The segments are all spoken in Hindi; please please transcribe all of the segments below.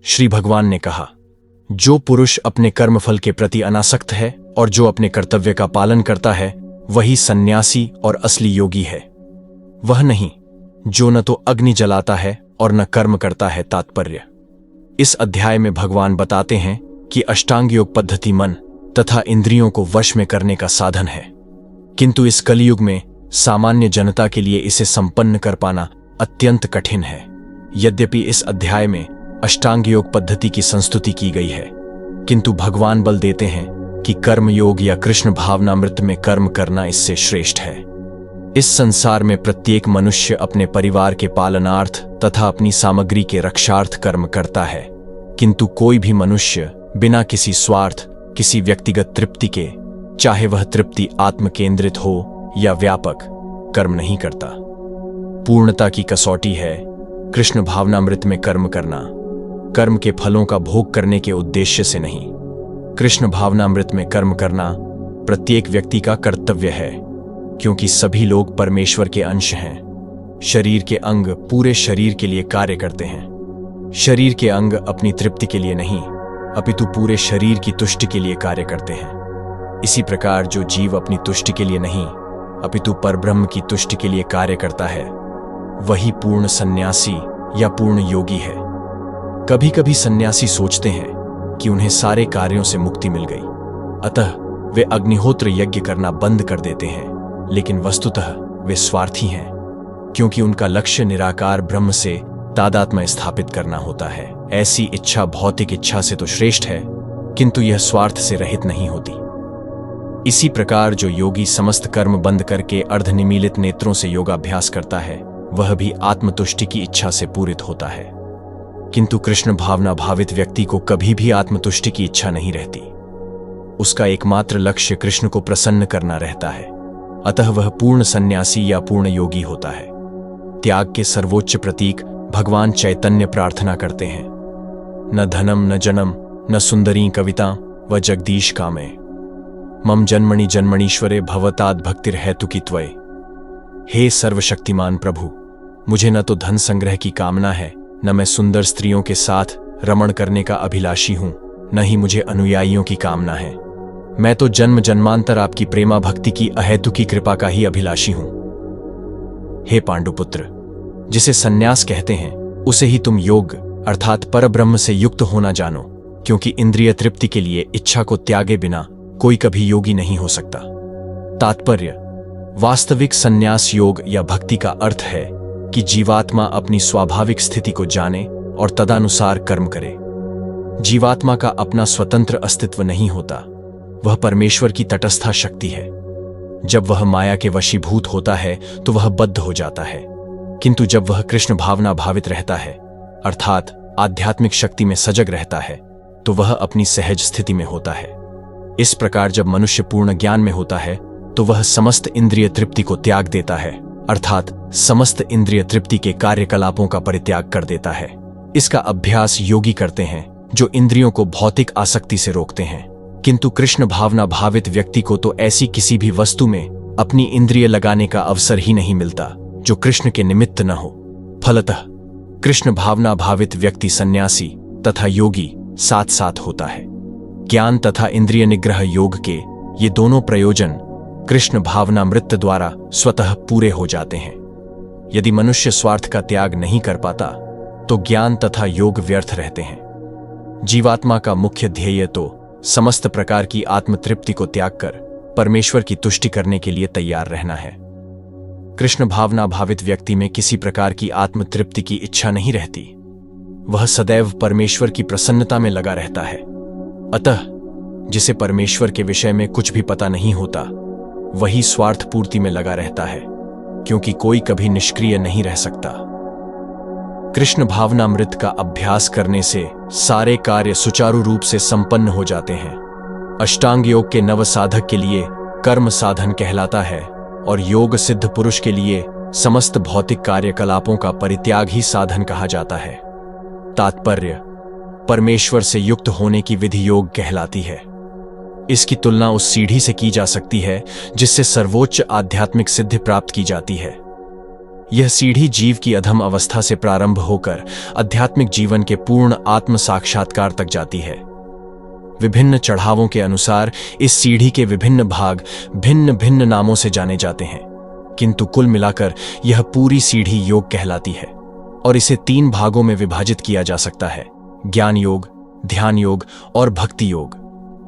श्री भगवान ने कहा, जो पुरुष अपने कर्मफल के प्रति अनासक्त है और जो अपने कर्तव्य का पालन करता है वही सन्यासी और असली योगी है, वह नहीं जो न तो अग्नि जलाता है और न कर्म करता है। तात्पर्य: इस अध्याय में भगवान बताते हैं कि अष्टांग योग पद्धति मन तथा इंद्रियों को वश में करने का साधन है, किंतु इस कलियुग में सामान्य जनता के लिए इसे संपन्न कर पाना अत्यंत कठिन है। यद्यपि इस अध्याय में अष्टांग योग पद्धति की संस्तुति की गई है, किंतु भगवान बल देते हैं कि कर्म योग या कृष्ण भावनामृत में कर्म करना इससे श्रेष्ठ है। इस संसार में प्रत्येक मनुष्य अपने परिवार के पालनार्थ तथा अपनी सामग्री के रक्षार्थ कर्म करता है, किंतु कोई भी मनुष्य बिना किसी स्वार्थ, किसी व्यक्तिगत तृप्ति के, चाहे वह तृप्ति आत्म केंद्रित हो या व्यापक, कर्म नहीं करता। पूर्णता की कसौटी है कृष्ण भावनामृत में कर्म करना, कर्म के फलों का भोग करने के उद्देश्य से नहीं। कृष्ण भावनामृत में कर्म करना प्रत्येक व्यक्ति का कर्तव्य है, क्योंकि सभी लोग परमेश्वर के अंश हैं। शरीर के अंग पूरे शरीर के लिए कार्य करते हैं। शरीर के अंग अपनी तृप्ति के लिए नहीं, अपितु पूरे शरीर की तुष्टि के लिए कार्य करते हैं। इसी प्रकार जो जीव अपनी तुष्टि के लिए नहीं, अपितु परब्रह्म की तुष्टि के लिए कार्य करता है, वही पूर्ण सन्यासी या पूर्ण योगी है। कभी कभी सन्यासी सोचते हैं कि उन्हें सारे कार्यों से मुक्ति मिल गई, अतः वे अग्निहोत्र यज्ञ करना बंद कर देते हैं, लेकिन वस्तुतः वे स्वार्थी हैं, क्योंकि उनका लक्ष्य निराकार ब्रह्म से तादात्म्य स्थापित करना होता है। ऐसी इच्छा भौतिक इच्छा से तो श्रेष्ठ है, किंतु यह स्वार्थ से रहित नहीं होती। इसी प्रकार जो योगी समस्त कर्म बंद करके अर्धनिमीलित नेत्रों से योगाभ्यास करता है, वह भी आत्मतुष्टि की इच्छा से पूरित होता है। किंतु कृष्ण भावना भावित व्यक्ति को कभी भी आत्मतुष्टि की इच्छा नहीं रहती। उसका एकमात्र लक्ष्य कृष्ण को प्रसन्न करना रहता है, अतः वह पूर्ण सन्यासी या पूर्ण योगी होता है। त्याग के सर्वोच्च प्रतीक भगवान चैतन्य प्रार्थना करते हैं, न धनम न जनम न सुंदरी कविता व जगदीश कामे, मम जन्मणि जन्मणीश्वरे भवताद भक्तिर हेतु की त्वय। हे सर्वशक्तिमान प्रभु, मुझे न तो धन संग्रह की कामना है, न मैं सुंदर स्त्रियों के साथ रमण करने का अभिलाषी हूं, न ही मुझे अनुयायियों की कामना है। मैं तो जन्म जन्मांतर आपकी प्रेमा भक्ति की अहेतुकी कृपा का ही अभिलाषी हूं। हे पांडुपुत्र, जिसे सन्यास कहते हैं उसे ही तुम योग अर्थात परब्रह्म से युक्त होना जानो, क्योंकि इंद्रिय तृप्ति के लिए इच्छा को त्यागे बिना कोई कभी योगी नहीं हो सकता। तात्पर्य: वास्तविक सन्यास योग या भक्ति का अर्थ है कि जीवात्मा अपनी स्वाभाविक स्थिति को जाने और तदनुसार कर्म करे। जीवात्मा का अपना स्वतंत्र अस्तित्व नहीं होता, वह परमेश्वर की तटस्था शक्ति है। जब वह माया के वशीभूत होता है तो वह बद्ध हो जाता है, किंतु जब वह कृष्ण भावना भावित रहता है अर्थात आध्यात्मिक शक्ति में सजग रहता है, तो वह अपनी सहज स्थिति में होता है। इस प्रकार जब मनुष्य पूर्ण ज्ञान में होता है तो वह समस्त इंद्रिय तृप्ति को त्याग देता है, अर्थात समस्त इंद्रिय तृप्ति के कार्यकलापों का परित्याग कर देता है। इसका अभ्यास योगी करते हैं जो इंद्रियों को भौतिक आसक्ति से रोकते हैं, किंतु कृष्ण भावना भावित व्यक्ति को तो ऐसी किसी भी वस्तु में अपनी इंद्रिय लगाने का अवसर ही नहीं मिलता जो कृष्ण के निमित्त न हो। फलतः कृष्ण भावना भावित व्यक्ति सन्यासी तथा योगी साथ साथ होता है। ज्ञान तथा इंद्रिय निग्रह योग के ये दोनों प्रयोजन कृष्ण भावनामृत द्वारा स्वतः पूरे हो जाते हैं। यदि मनुष्य स्वार्थ का त्याग नहीं कर पाता तो ज्ञान तथा योग व्यर्थ रहते हैं। जीवात्मा का मुख्य ध्येय तो समस्त प्रकार की आत्मतृप्ति को त्याग कर परमेश्वर की तुष्टि करने के लिए तैयार रहना है। कृष्ण भावना भावित व्यक्ति में किसी प्रकार की आत्मतृप्ति की इच्छा नहीं रहती, वह सदैव परमेश्वर की प्रसन्नता में लगा रहता है। अतः जिसे परमेश्वर के विषय में कुछ भी पता नहीं होता वही स्वार्थ पूर्ति में लगा रहता है, क्योंकि कोई कभी निष्क्रिय नहीं रह सकता। कृष्ण भावनामृत का अभ्यास करने से सारे कार्य सुचारू रूप से संपन्न हो जाते हैं। अष्टांग योग के नव साधक के लिए कर्म साधन कहलाता है और योग सिद्ध पुरुष के लिए समस्त भौतिक कार्यकलापों का परित्याग ही साधन कहा जाता है। तात्पर्य: परमेश्वर से युक्त होने की विधि योग कहलाती है। इसकी तुलना उस सीढ़ी से की जा सकती है जिससे सर्वोच्च आध्यात्मिक सिद्धि प्राप्त की जाती है। यह सीढ़ी जीव की अधम अवस्था से प्रारंभ होकर आध्यात्मिक जीवन के पूर्ण आत्म साक्षात्कार तक जाती है। विभिन्न चढ़ावों के अनुसार इस सीढ़ी के विभिन्न भाग भिन्न भिन्न नामों से जाने जाते हैं, किंतु कुल मिलाकर यह पूरी सीढ़ी योग कहलाती है और इसे 3 भागों में विभाजित किया जा सकता है: ज्ञान योग, ध्यान योग और भक्ति योग।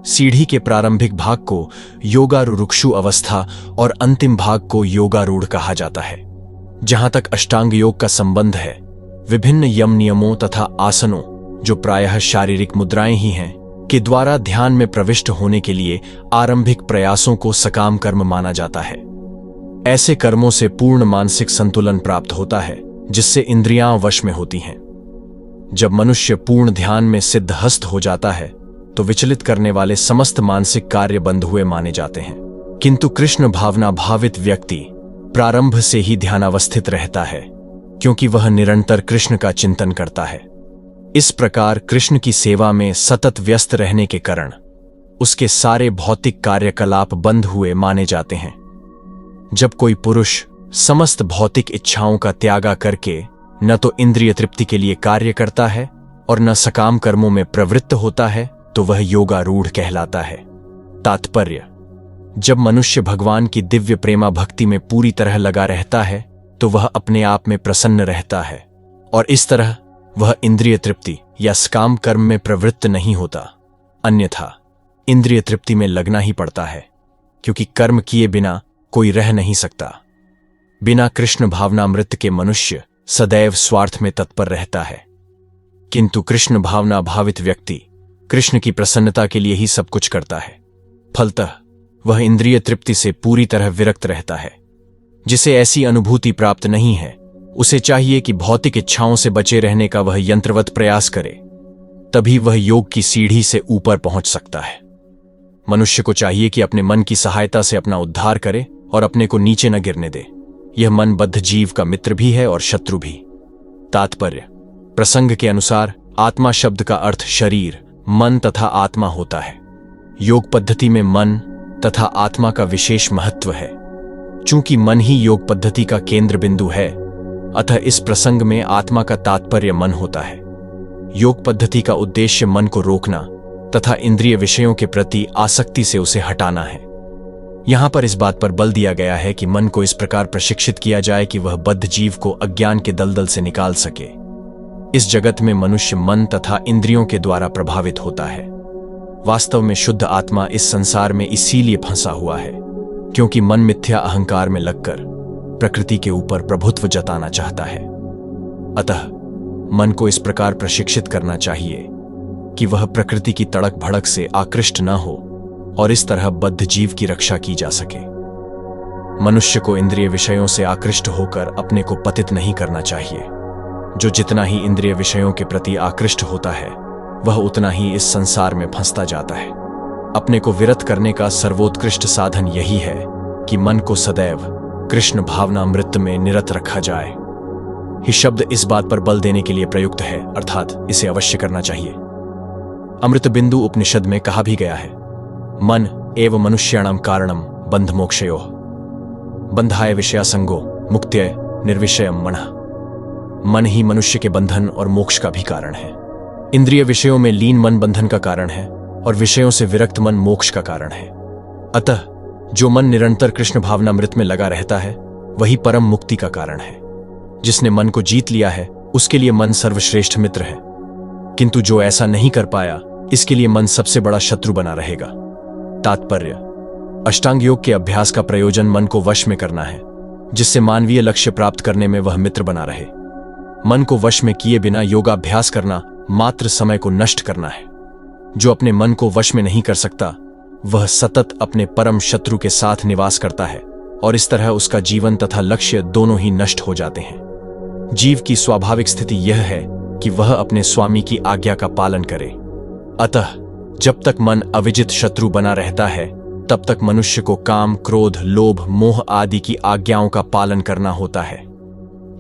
सीढ़ी के प्रारंभिक भाग को योगारूढ़ अवस्था और अंतिम भाग को योगारूढ़ कहा जाता है। जहां तक अष्टांग योग का संबंध है, विभिन्न यम नियमों तथा आसनों, जो प्रायः शारीरिक मुद्राएं ही हैं, के द्वारा ध्यान में प्रविष्ट होने के लिए आरंभिक प्रयासों को सकाम कर्म माना जाता है। ऐसे कर्मों से पूर्ण मानसिक संतुलन प्राप्त होता है, जिससे इंद्रियां वश में होती हैं। जब मनुष्य पूर्ण ध्यान में सिद्धहस्त हो जाता है, तो विचलित करने वाले समस्त मानसिक कार्य बंद हुए माने जाते हैं। किंतु कृष्ण भावना भावित व्यक्ति प्रारंभ से ही ध्यानावस्थित रहता है, क्योंकि वह निरंतर कृष्ण का चिंतन करता है। इस प्रकार कृष्ण की सेवा में सतत व्यस्त रहने के कारण उसके सारे भौतिक कार्यकलाप बंद हुए माने जाते हैं। जब कोई पुरुष समस्त भौतिक इच्छाओं का त्याग करके न तो इंद्रिय तृप्ति के लिए कार्य करता है और न सकाम कर्मों में प्रवृत्त होता है, तो वह योगारूढ़ कहलाता है। तात्पर्य: जब मनुष्य भगवान की दिव्य प्रेमा भक्ति में पूरी तरह लगा रहता है, तो वह अपने आप में प्रसन्न रहता है और इस तरह वह इंद्रिय तृप्ति या सकाम कर्म में प्रवृत्त नहीं होता। अन्यथा इंद्रिय तृप्ति में लगना ही पड़ता है, क्योंकि कर्म किए बिना कोई रह नहीं सकता। बिना कृष्ण भावनामृत के मनुष्य सदैव स्वार्थ में तत्पर रहता है, किंतु कृष्ण भावना भावित व्यक्ति कृष्ण की प्रसन्नता के लिए ही सब कुछ करता है। फलतः वह इंद्रिय तृप्ति से पूरी तरह विरक्त रहता है। जिसे ऐसी अनुभूति प्राप्त नहीं है, उसे चाहिए कि भौतिक इच्छाओं से बचे रहने का वह यंत्रवत प्रयास करे, तभी वह योग की सीढ़ी से ऊपर पहुंच सकता है। मनुष्य को चाहिए कि अपने मन की सहायता से अपना उद्धार करे और अपने को नीचे न गिरने दे। यह मनबद्ध जीव का मित्र भी है और शत्रु भी। तात्पर्य: प्रसंग के अनुसार आत्मा शब्द का अर्थ शरीर, मन तथा आत्मा होता है। योग पद्धति में मन तथा आत्मा का विशेष महत्व है। चूंकि मन ही योग पद्धति का केंद्र बिंदु है, अतः इस प्रसंग में आत्मा का तात्पर्य मन होता है। योग पद्धति का उद्देश्य मन को रोकना तथा इंद्रिय विषयों के प्रति आसक्ति से उसे हटाना है। यहां पर इस बात पर बल दिया गया है कि मन को इस प्रकार प्रशिक्षित किया जाए कि वह बद्ध जीव को अज्ञान के दलदल से निकाल सके। इस जगत में मनुष्य मन तथा इंद्रियों के द्वारा प्रभावित होता है। वास्तव में शुद्ध आत्मा इस संसार में इसीलिए फंसा हुआ है, क्योंकि मन मिथ्या अहंकार में लगकर प्रकृति के ऊपर प्रभुत्व जताना चाहता है। अतः मन को इस प्रकार प्रशिक्षित करना चाहिए कि वह प्रकृति की तड़क भड़क से आकृष्ट न हो और इस तरह बद्ध जीव की रक्षा की जा सके। मनुष्य को इंद्रिय विषयों से आकृष्ट होकर अपने को पतित नहीं करना चाहिए। जो जितना ही इंद्रिय विषयों के प्रति आकृष्ट होता है, वह उतना ही इस संसार में फंसता जाता है। अपने को विरत करने का सर्वोत्कृष्ट साधन यही है कि मन को सदैव कृष्ण भावनामृत में निरत रखा जाए। ही शब्द इस बात पर बल देने के लिए प्रयुक्त है, अर्थात इसे अवश्य करना चाहिए। अमृत बिंदु उपनिषद में कहा भी गया है, मन एव मनुष्याणाम कारणम बंध मोक्षयोः बंधाय विषयासंगो मुक्त्यै निर्विषयम मनः। मन ही मनुष्य के बंधन और मोक्ष का भी कारण है। इंद्रिय विषयों में लीन मन बंधन का कारण है और विषयों से विरक्त मन मोक्ष का कारण है। अतः जो मन निरंतर कृष्ण भावनामृत में लगा रहता है, वही परम मुक्ति का कारण है। जिसने मन को जीत लिया है, उसके लिए मन सर्वश्रेष्ठ मित्र है, किंतु जो ऐसा नहीं कर पाया, इसके लिए मन सबसे बड़ा शत्रु बना रहेगा। तात्पर्य: अष्टांग योग के अभ्यास का प्रयोजन मन को वश में करना है, जिससे मानवीय लक्ष्य प्राप्त करने में वह मित्र बना रहे। मन को वश में किए बिना योगाभ्यास करना मात्र समय को नष्ट करना है। जो अपने मन को वश में नहीं कर सकता, वह सतत अपने परम शत्रु के साथ निवास करता है और इस तरह उसका जीवन तथा लक्ष्य दोनों ही नष्ट हो जाते हैं। जीव की स्वाभाविक स्थिति यह है कि वह अपने स्वामी की आज्ञा का पालन करे। अतः जब तक मन अविजित शत्रु बना रहता है, तब तक मनुष्य को काम, क्रोध, लोभ, मोह आदि की आज्ञाओं का पालन करना होता है।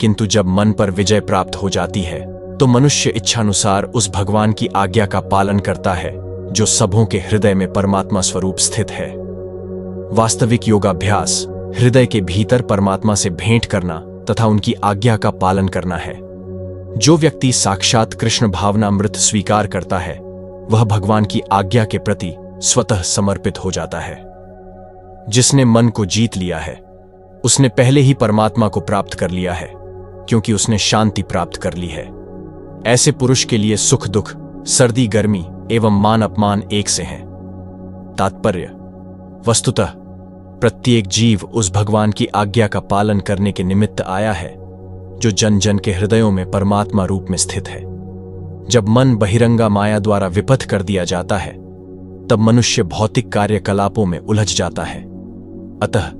किंतु जब मन पर विजय प्राप्त हो जाती है, तो मनुष्य इच्छानुसार उस भगवान की आज्ञा का पालन करता है जो सबों के हृदय में परमात्मा स्वरूप स्थित है। वास्तविक योगाभ्यास हृदय के भीतर परमात्मा से भेंट करना तथा उनकी आज्ञा का पालन करना है। जो व्यक्ति साक्षात कृष्ण भावनामृत स्वीकार करता है वह भगवान की आज्ञा के प्रति स्वतः समर्पित हो जाता है। जिसने मन को जीत लिया है उसने पहले ही परमात्मा को प्राप्त कर लिया है, क्योंकि उसने शांति प्राप्त कर ली है। ऐसे पुरुष के लिए सुख दुख, सर्दी गर्मी एवं मान अपमान एक से हैं। तात्पर्य: वस्तुतः प्रत्येक जीव उस भगवान की आज्ञा का पालन करने के निमित्त आया है जो जन जन के हृदयों में परमात्मा रूप में स्थित है। जब मन बहिरंगा माया द्वारा विपथ कर दिया जाता है तब मनुष्य भौतिक कार्यकलापों में उलझ जाता है। अतः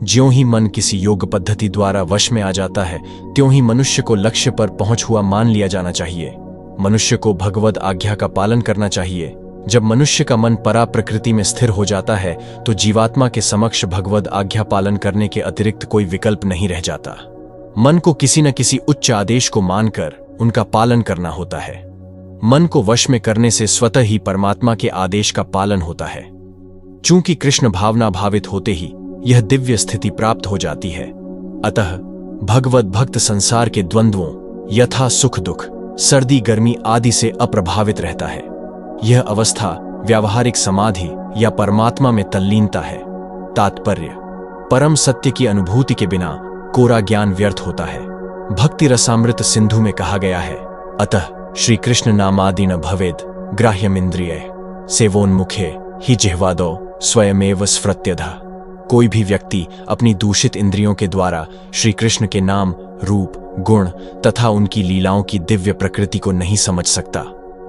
ज्यों ही मन किसी योग पद्धति द्वारा वश में आ जाता है त्यों ही मनुष्य को लक्ष्य पर पहुंच हुआ मान लिया जाना चाहिए। मनुष्य को भगवद आज्ञा का पालन करना चाहिए। जब मनुष्य का मन परा प्रकृति में स्थिर हो जाता है तो जीवात्मा के समक्ष भगवद आज्ञा पालन करने के अतिरिक्त कोई विकल्प नहीं रह जाता। मन को किसी न किसी उच्च आदेश को मानकर उनका पालन करना होता है। मन को वश में करने से स्वतः ही परमात्मा के आदेश का पालन होता है। चूंकि कृष्ण भावना भावित होते ही यह दिव्य स्थिति प्राप्त हो जाती है, अतः भगवद भक्त संसार के द्वंद्वों यथा सुख दुख, सर्दी गर्मी आदि से अप्रभावित रहता है। यह अवस्था व्यावहारिक समाधि या परमात्मा में तल्लीनता है। तात्पर्य: परम सत्य की अनुभूति के बिना कोरा ज्ञान व्यर्थ होता है। भक्ति रसामृत सिंधु में कहा गया है, अतः श्री कृष्ण नामादि न भवेद ग्राह्यमिंद्रिय सेवोन्मुखे ही जिह्वादो स्वयमेव स्फृत्यधः। कोई भी व्यक्ति अपनी दूषित इंद्रियों के द्वारा श्री कृष्ण के नाम, रूप, गुण तथा उनकी लीलाओं की दिव्य प्रकृति को नहीं समझ सकता।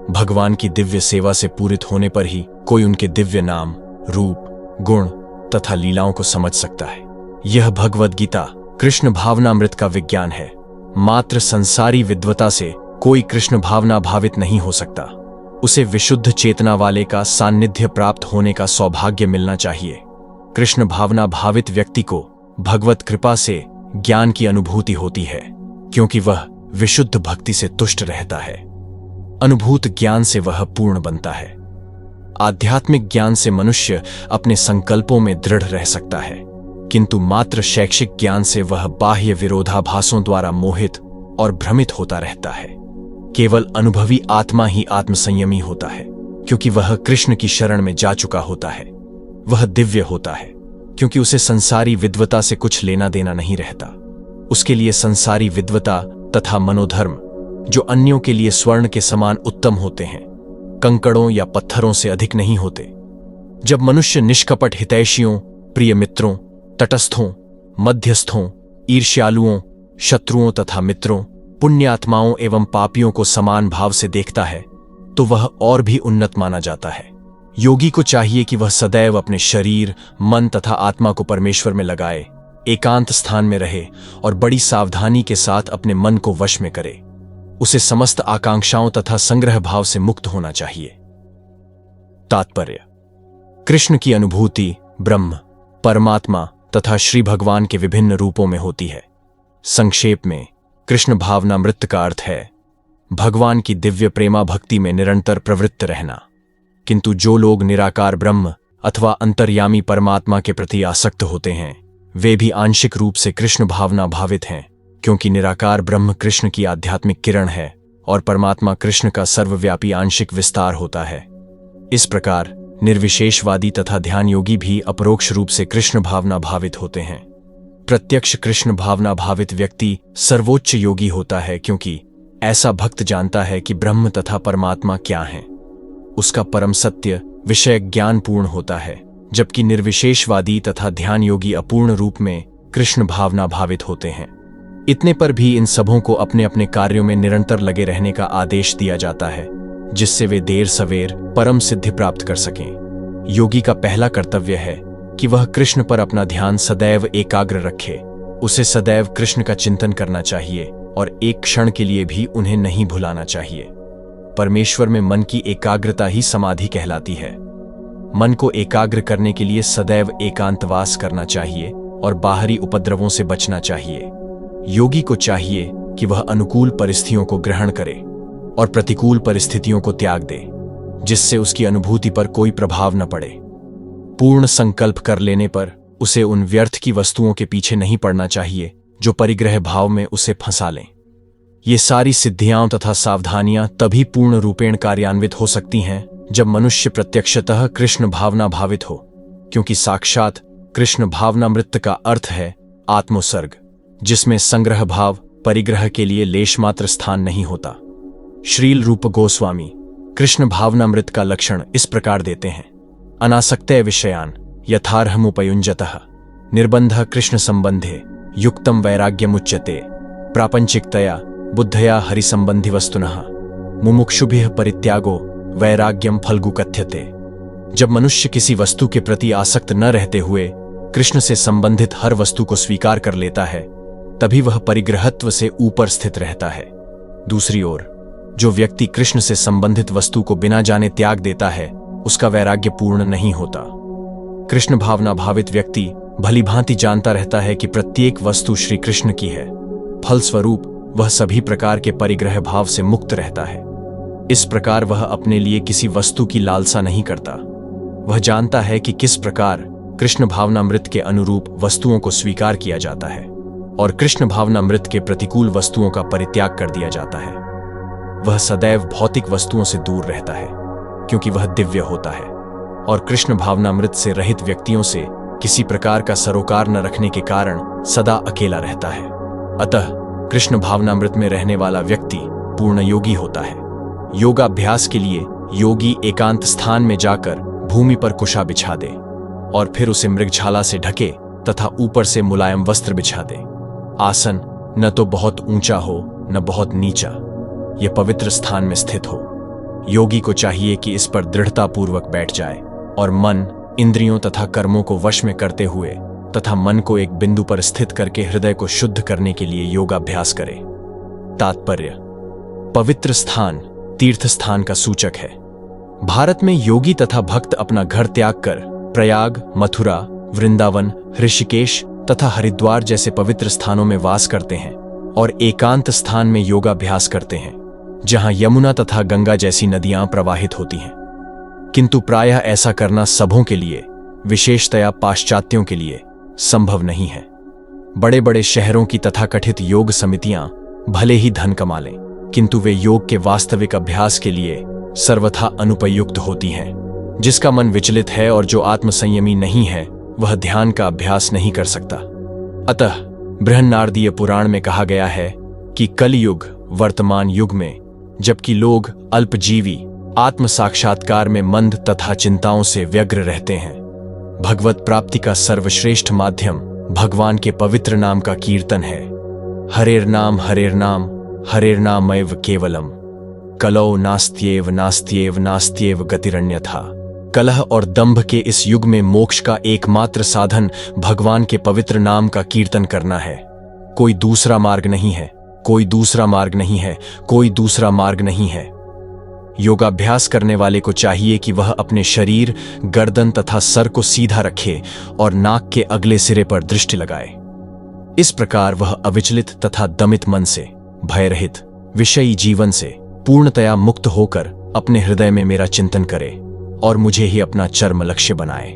भगवान की दिव्य सेवा से पूरित होने पर ही कोई उनके दिव्य नाम, रूप, गुण तथा लीलाओं को समझ सकता है। यह भगवद गीता कृष्ण भावनामृत का विज्ञान है। मात्र संसारी विद्वता से कोई कृष्ण भावना भावित नहीं हो सकता। उसे विशुद्ध चेतना वाले का सान्निध्य प्राप्त होने का सौभाग्य मिलना चाहिए। कृष्ण भावना भावित व्यक्ति को भगवत कृपा से ज्ञान की अनुभूति होती है, क्योंकि वह विशुद्ध भक्ति से तुष्ट रहता है। अनुभूत ज्ञान से वह पूर्ण बनता है। आध्यात्मिक ज्ञान से मनुष्य अपने संकल्पों में दृढ़ रह सकता है, किंतु मात्र शैक्षिक ज्ञान से वह बाह्य विरोधाभासों द्वारा मोहित और भ्रमित होता रहता है। केवल अनुभवी आत्मा ही आत्मसंयमी होता है, क्योंकि वह कृष्ण की शरण में जा चुका होता है। वह दिव्य होता है, क्योंकि उसे संसारी विद्वता से कुछ लेना देना नहीं रहता। उसके लिए संसारी विद्वता तथा मनोधर्म, जो अन्यों के लिए स्वर्ण के समान उत्तम होते हैं, कंकड़ों या पत्थरों से अधिक नहीं होते। जब मनुष्य निष्कपट हितैषियों, प्रिय मित्रों, तटस्थों, मध्यस्थों, ईर्ष्यालुओं, शत्रुओं तथा मित्रों, पुण्यात्माओं एवं पापियों को समान भाव से देखता है तो वह और भी उन्नत माना जाता है। योगी को चाहिए कि वह सदैव अपने शरीर, मन तथा आत्मा को परमेश्वर में लगाए, एकांत स्थान में रहे और बड़ी सावधानी के साथ अपने मन को वश में करे। उसे समस्त आकांक्षाओं तथा संग्रह भाव से मुक्त होना चाहिए। तात्पर्य: कृष्ण की अनुभूति ब्रह्म, परमात्मा तथा श्री भगवान के विभिन्न रूपों में होती है। संक्षेप में कृष्ण भावनामृत का अर्थ है भगवान की दिव्य प्रेमा भक्ति में निरंतर प्रवृत्त रहना। किंतु जो लोग निराकार ब्रह्म अथवा अंतर्यामी परमात्मा के प्रति आसक्त होते हैं वे भी आंशिक रूप से कृष्ण भावना भावित हैं, क्योंकि निराकार ब्रह्म कृष्ण की आध्यात्मिक किरण है और परमात्मा कृष्ण का सर्वव्यापी आंशिक विस्तार होता है। इस प्रकार निर्विशेषवादी तथा ध्यान योगी भी अपरोक्ष रूप से कृष्ण भावना भावित होते हैं। प्रत्यक्ष कृष्ण भावना भावित व्यक्ति सर्वोच्च योगी होता है, क्योंकि ऐसा भक्त जानता है कि ब्रह्म तथा परमात्मा क्या हैं। उसका परम सत्य विषय ज्ञान पूर्ण होता है, जबकि निर्विशेषवादी तथा ध्यान योगी अपूर्ण रूप में कृष्ण भावना भावित होते हैं। इतने पर भी इन सबों को अपने अपने कार्यों में निरंतर लगे रहने का आदेश दिया जाता है, जिससे वे देर सवेर परम सिद्धि प्राप्त कर सकें। योगी का पहला कर्तव्य है कि वह कृष्ण पर अपना ध्यान सदैव एकाग्र रखे। उसे सदैव कृष्ण का चिंतन करना चाहिए और एक क्षण के लिए भी उन्हें नहीं भुलाना चाहिए। परमेश्वर में मन की एकाग्रता ही समाधि कहलाती है। मन को एकाग्र करने के लिए सदैव एकांतवास करना चाहिए और बाहरी उपद्रवों से बचना चाहिए। योगी को चाहिए कि वह अनुकूल परिस्थितियों को ग्रहण करे और प्रतिकूल परिस्थितियों को त्याग दे, जिससे उसकी अनुभूति पर कोई प्रभाव न पड़े। पूर्ण संकल्प कर लेने पर उसे उन व्यर्थ की वस्तुओं के पीछे नहीं पड़ना चाहिए जो परिग्रह भाव में उसे फंसा लें। ये सारी सिद्धियां तथा सावधानियां तभी पूर्ण रूपेण कार्यान्वित हो सकती हैं जब मनुष्य प्रत्यक्षतः कृष्ण भावना भावित हो, क्योंकि साक्षात कृष्ण भावनामृत का अर्थ है आत्मोत्सर्ग, जिसमें संग्रह भाव परिग्रह के लिए लेशमात्र स्थान नहीं होता। श्रील रूप गोस्वामी कृष्ण भावनामृत का लक्षण इस प्रकार देते हैं। अनासक्तय विषयान यथार्हमुपयुञ्जतः निर्बंध कृष्ण संबंधे युक्तम वैराग्यमुच्यते प्रापंचिकतया बुद्धया हरिसंबंधी वस्तुनः मुमुक्षुभिः परित्यागो वैराग्यम फल्गु कथ्यते। जब मनुष्य किसी वस्तु के प्रति आसक्त न रहते हुए कृष्ण से संबंधित हर वस्तु को स्वीकार कर लेता है, तभी वह परिग्रहत्व से ऊपर स्थित रहता है। दूसरी ओर जो व्यक्ति कृष्ण से संबंधित वस्तु को बिना जाने त्याग देता है, उसका वैराग्य पूर्ण नहीं होता। कृष्ण भावना भावित व्यक्ति भली भांति जानता रहता है कि प्रत्येक वस्तु श्री कृष्ण की है, फलस्वरूप वह सभी प्रकार के परिग्रह भाव से मुक्त रहता है। इस प्रकार वह अपने लिए किसी वस्तु की लालसा नहीं करता। वह जानता है कि किस प्रकार कृष्ण भावनामृत के अनुरूप वस्तुओं को स्वीकार किया जाता है और कृष्ण भावनामृत के प्रतिकूल वस्तुओं का परित्याग कर दिया जाता है। वह सदैव भौतिक वस्तुओं से दूर रहता है, क्योंकि वह दिव्य होता है, और कृष्ण भावनामृत से रहित व्यक्तियों से किसी प्रकार का सरोकार न रखने के कारण सदा अकेला रहता है। अतः कृष्ण भावनामृत में रहने वाला व्यक्ति पूर्ण योगी होता है। योगाभ्यास के लिए योगी एकांत स्थान में जाकर भूमि पर कुशा बिछा दे और फिर उसे मृगछाला से ढके तथा ऊपर से मुलायम वस्त्र बिछा दे। आसन न तो बहुत ऊंचा हो न बहुत नीचा, यह पवित्र स्थान में स्थित हो। योगी को चाहिए कि इस पर दृढ़तापूर्वक बैठ जाए और मन, इंद्रियों तथा कर्मों को वश में करते हुए तथा मन को एक बिंदु पर स्थित करके हृदय को शुद्ध करने के लिए योगाभ्यास करे। तात्पर्य: पवित्र स्थान तीर्थ स्थान का सूचक है। भारत में योगी तथा भक्त अपना घर त्याग कर प्रयाग, मथुरा, वृंदावन, ऋषिकेश तथा हरिद्वार जैसे पवित्र स्थानों में वास करते हैं और एकांत स्थान में योगाभ्यास करते हैं, जहां यमुना तथा गंगा जैसी नदियां प्रवाहित होती हैं। किंतु प्रायः ऐसा करना सबों के लिए, विशेषतया पाश्चात्यों के लिए संभव नहीं है। बड़े बड़े शहरों की तथाकथित योग समितियां भले ही धन कमा लें, किंतु वे योग के वास्तविक अभ्यास के लिए सर्वथा अनुपयुक्त होती हैं। जिसका मन विचलित है और जो आत्मसंयमी नहीं है, वह ध्यान का अभ्यास नहीं कर सकता। अतः बृहन्नारदीय पुराण में कहा गया है कि कलयुग वर्तमान युग में, जबकि लोग अल्पजीवी आत्म साक्षात्कार में मंद तथा चिंताओं से व्यग्र रहते हैं, भगवत प्राप्ति का सर्वश्रेष्ठ माध्यम भगवान के पवित्र नाम का कीर्तन है। हरेर नाम हरेर नामैव केवलम कलौ नास्त्येव नास्त्येव नास्त्येव गतिरन्यथा। कलह और दंभ के इस युग में मोक्ष का एकमात्र साधन भगवान के पवित्र नाम का कीर्तन करना है। कोई दूसरा मार्ग नहीं है, कोई दूसरा मार्ग नहीं है, कोई दूसरा मार्ग नहीं है। योगाभ्यास करने वाले को चाहिए कि वह अपने शरीर, गर्दन तथा सर को सीधा रखे और नाक के अगले सिरे पर दृष्टि लगाए। इस प्रकार वह अविचलित तथा दमित मन से, भयरहित विषयी जीवन से पूर्णतया मुक्त होकर अपने हृदय में मेरा चिंतन करे और मुझे ही अपना चरम लक्ष्य बनाए।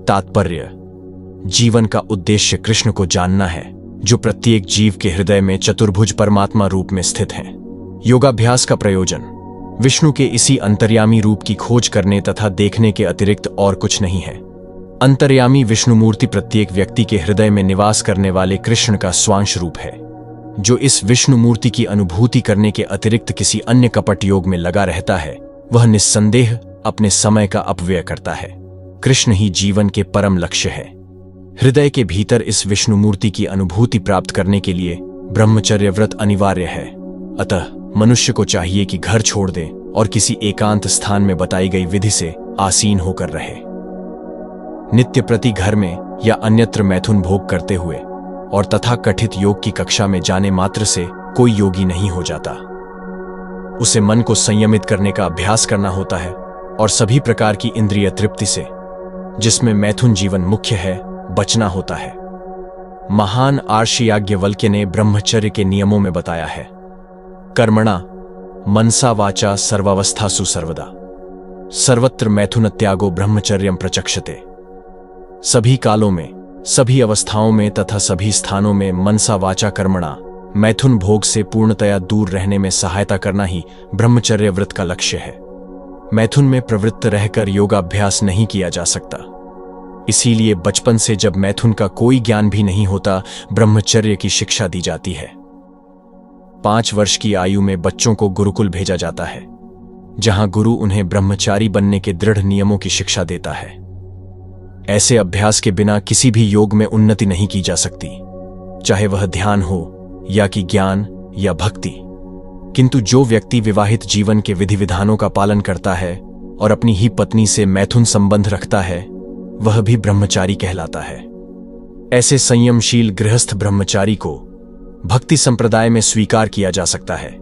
तात्पर्य: जीवन का उद्देश्य कृष्ण को जानना है, जो प्रत्येक जीव के हृदय में चतुर्भुज परमात्मा रूप में स्थित है। योगाभ्यास का प्रयोजन विष्णु के इसी अंतर्यामी रूप की खोज करने तथा देखने के अतिरिक्त और कुछ नहीं है। अंतर्यामी विष्णु मूर्ति प्रत्येक व्यक्ति के हृदय में निवास करने वाले कृष्ण का स्वांश रूप है। जो इस विष्णु मूर्ति की अनुभूति करने के अतिरिक्त किसी अन्य कपट योग में लगा रहता है, वह निस्संदेह अपने समय का अपव्यय करता है। कृष्ण ही जीवन के परम लक्ष्य है। हृदय के भीतर इस विष्णु मूर्ति की अनुभूति प्राप्त करने के लिए ब्रह्मचर्य व्रत अनिवार्य है। अतः मनुष्य को चाहिए कि घर छोड़ दे और किसी एकांत स्थान में बताई गई विधि से आसीन होकर रहे। नित्य प्रति घर में या अन्यत्र मैथुन भोग करते हुए और तथा कथित योग की कक्षा में जाने मात्र से कोई योगी नहीं हो जाता। उसे मन को संयमित करने का अभ्यास करना होता है और सभी प्रकार की इंद्रिय तृप्ति से, जिसमें मैथुन जीवन मुख्य है, बचना होता है। महान आर्षि याज्ञवल्क्य ने ब्रह्मचर्य के नियमों में बताया है: कर्मणा मनसा वाचा सर्वावस्थासु सर्वदा सर्वत्र मैथुन त्यागो ब्रह्मचर्यम प्रचक्षते। सभी कालों में सभी अवस्थाओं में तथा सभी स्थानों में मनसा वाचा कर्मणा मैथुन भोग से पूर्णतया दूर रहने में सहायता करना ही ब्रह्मचर्य व्रत का लक्ष्य है। मैथुन में प्रवृत्त रहकर योगाभ्यास नहीं किया जा सकता। इसीलिए बचपन से जब मैथुन का कोई ज्ञान भी नहीं होता, ब्रह्मचर्य की शिक्षा दी जाती है। 5 वर्ष की आयु में बच्चों को गुरुकुल भेजा जाता है, जहां गुरु उन्हें ब्रह्मचारी बनने के दृढ़ नियमों की शिक्षा देता है। ऐसे अभ्यास के बिना किसी भी योग में उन्नति नहीं की जा सकती, चाहे वह ध्यान हो या कि ज्ञान या भक्ति। किंतु जो व्यक्ति विवाहित जीवन के विधि विधानों का पालन करता है और अपनी ही पत्नी से मैथुन संबंध रखता है, वह भी ब्रह्मचारी कहलाता है। ऐसे संयमशील गृहस्थ ब्रह्मचारी को भक्ति संप्रदाय में स्वीकार किया जा सकता है,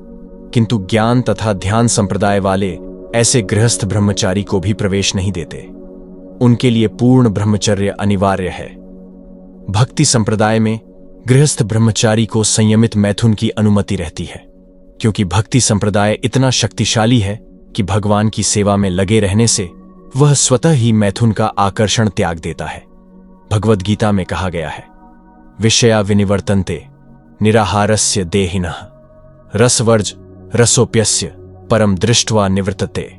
किंतु ज्ञान तथा ध्यान संप्रदाय वाले ऐसे गृहस्थ ब्रह्मचारी को भी प्रवेश नहीं देते। उनके लिए पूर्ण ब्रह्मचर्य अनिवार्य है। भक्ति संप्रदाय में गृहस्थ ब्रह्मचारी को संयमित मैथुन की अनुमति रहती है, क्योंकि भक्ति संप्रदाय इतना शक्तिशाली है कि भगवान की सेवा में लगे रहने से वह स्वतः ही मैथुन का आकर्षण त्याग देता है। भगवद गीता में कहा गया है, विषया विनिवर्तन्ते निराहारस्य देहिनः रसवर्ज रसोप्यस्य परम दृष्ट्वा निवर्तते।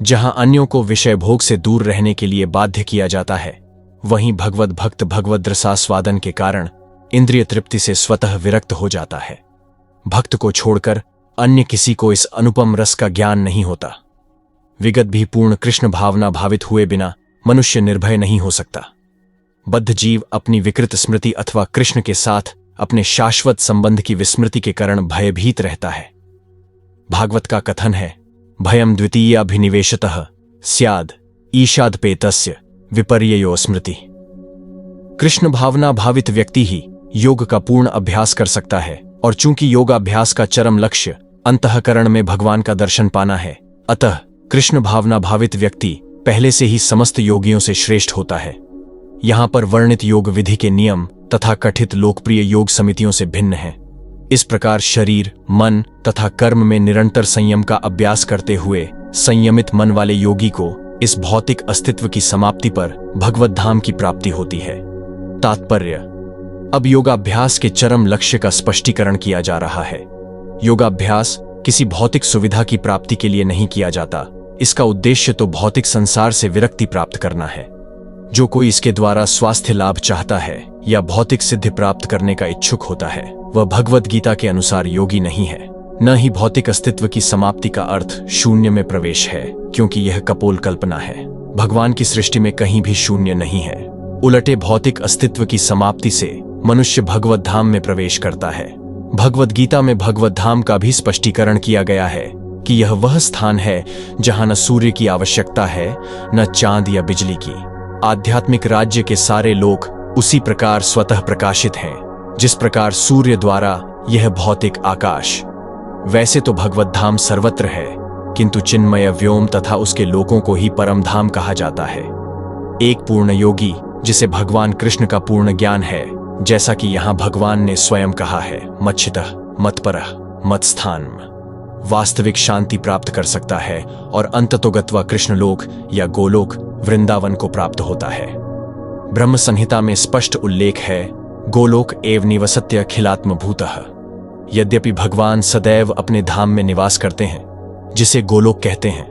जहां अन्यों को विषय भोग से दूर रहने के लिए बाध्य किया जाता है, वहीं भगवद भक्त भगवद रसास्वादन के कारण इंद्रिय तृप्ति से स्वतः विरक्त हो जाता है। भक्त को छोड़कर अन्य किसी को इस अनुपम रस का ज्ञान नहीं होता। विगत भी पूर्ण कृष्ण भावना भावित हुए बिना मनुष्य निर्भय नहीं हो सकता। बद्ध जीव अपनी विकृत स्मृति अथवा कृष्ण के साथ अपने शाश्वत संबंध की विस्मृति के कारण भयभीत रहता है। भागवत का कथन है, भयम द्वितीयाभिनिवेशतः स्याद ईशादपेतस्य विपर्ययो स्मृति। कृष्ण भावना भावित व्यक्ति ही योग का पूर्ण अभ्यास कर सकता है, और चूंकि योगाभ्यास का चरम लक्ष्य अंतःकरण में भगवान का दर्शन पाना है, अतः कृष्ण भावना भावित व्यक्ति पहले से ही समस्त योगियों से श्रेष्ठ होता है। यहां पर वर्णित योग विधि के नियम तथा कथित लोकप्रिय योग समितियों से भिन्न हैं। इस प्रकार शरीर, मन तथा कर्म में निरंतर संयम का अभ्यास करते हुए संयमित मन वाले योगी को इस भौतिक अस्तित्व की समाप्ति पर भगवत धाम की प्राप्ति होती है। तात्पर्य: अब योगाभ्यास के चरम लक्ष्य का स्पष्टीकरण किया जा रहा है। योगाभ्यास किसी भौतिक सुविधा की प्राप्ति के लिए नहीं किया जाता। इसका उद्देश्य तो भौतिक संसार से विरक्ति प्राप्त करना है। जो कोई इसके द्वारा स्वास्थ्य लाभ चाहता है या भौतिक सिद्धि प्राप्त करने का इच्छुक होता है, वह भगवद गीता के अनुसार योगी नहीं है। न ही भौतिक अस्तित्व की समाप्ति का अर्थ शून्य में प्रवेश है, क्योंकि यह कपोल कल्पना है। भगवान की सृष्टि में कहीं भी शून्य नहीं है। उलटे भौतिक अस्तित्व की समाप्ति से मनुष्य भगवत धाम में प्रवेश करता है। भगवद गीता में भगवत धाम का भी स्पष्टीकरण किया गया है कि यह वह स्थान है जहां न सूर्य की आवश्यकता है, न चांद या बिजली की। आध्यात्मिक राज्य के सारे लोक उसी प्रकार स्वतः प्रकाशित हैं, जिस प्रकार सूर्य द्वारा यह भौतिक आकाश। वैसे तो भगवत धाम सर्वत्र है, किंतु चिन्मय व्योम तथा उसके लोकों को ही परम धाम कहा जाता है। एक पूर्ण योगी जिसे भगवान कृष्ण का पूर्ण ज्ञान है, जैसा कि यहाँ भगवान ने स्वयं कहा है, मच्चितः मत्परः मत्स्थान, वास्तविक शांति प्राप्त कर सकता है और अंततोगत्वा कृष्णलोक या गोलोक वृंदावन को प्राप्त होता है। ब्रह्म संहिता में स्पष्ट उल्लेख है, गोलोक एव निवसत्य अखिलात्मभूतः। यद्यपि भगवान सदैव अपने धाम में निवास करते हैं, जिसे गोलोक कहते हैं,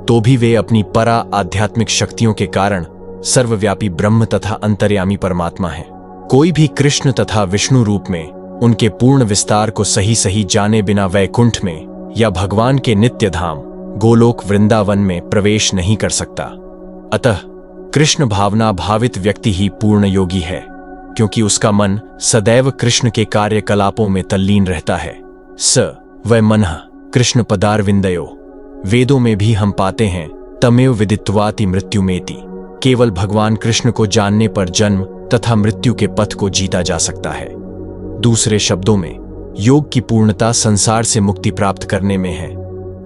तो भी वे अपनी परा आध्यात्मिक शक्तियों के कारण सर्वव्यापी ब्रह्म तथा अंतर्यामी परमात्मा हैं। कोई भी कृष्ण तथा विष्णु रूप में उनके पूर्ण विस्तार को सही सही जाने बिना वैकुंठ में या भगवान के नित्य धाम गोलोक वृंदावन में प्रवेश नहीं कर सकता। अतः कृष्ण भावना भावित व्यक्ति ही पूर्ण योगी है, क्योंकि उसका मन सदैव कृष्ण के कार्यकलापों में तल्लीन रहता है। स वै मनः कृष्ण पदारविंदयो। वेदों में भी हम पाते हैं, तमेव विदित्वाति मृत्युमेति। केवल भगवान कृष्ण को जानने पर जन्म तथा मृत्यु के पथ को जीता जा सकता है। दूसरे शब्दों में, योग की पूर्णता संसार से मुक्ति प्राप्त करने में है,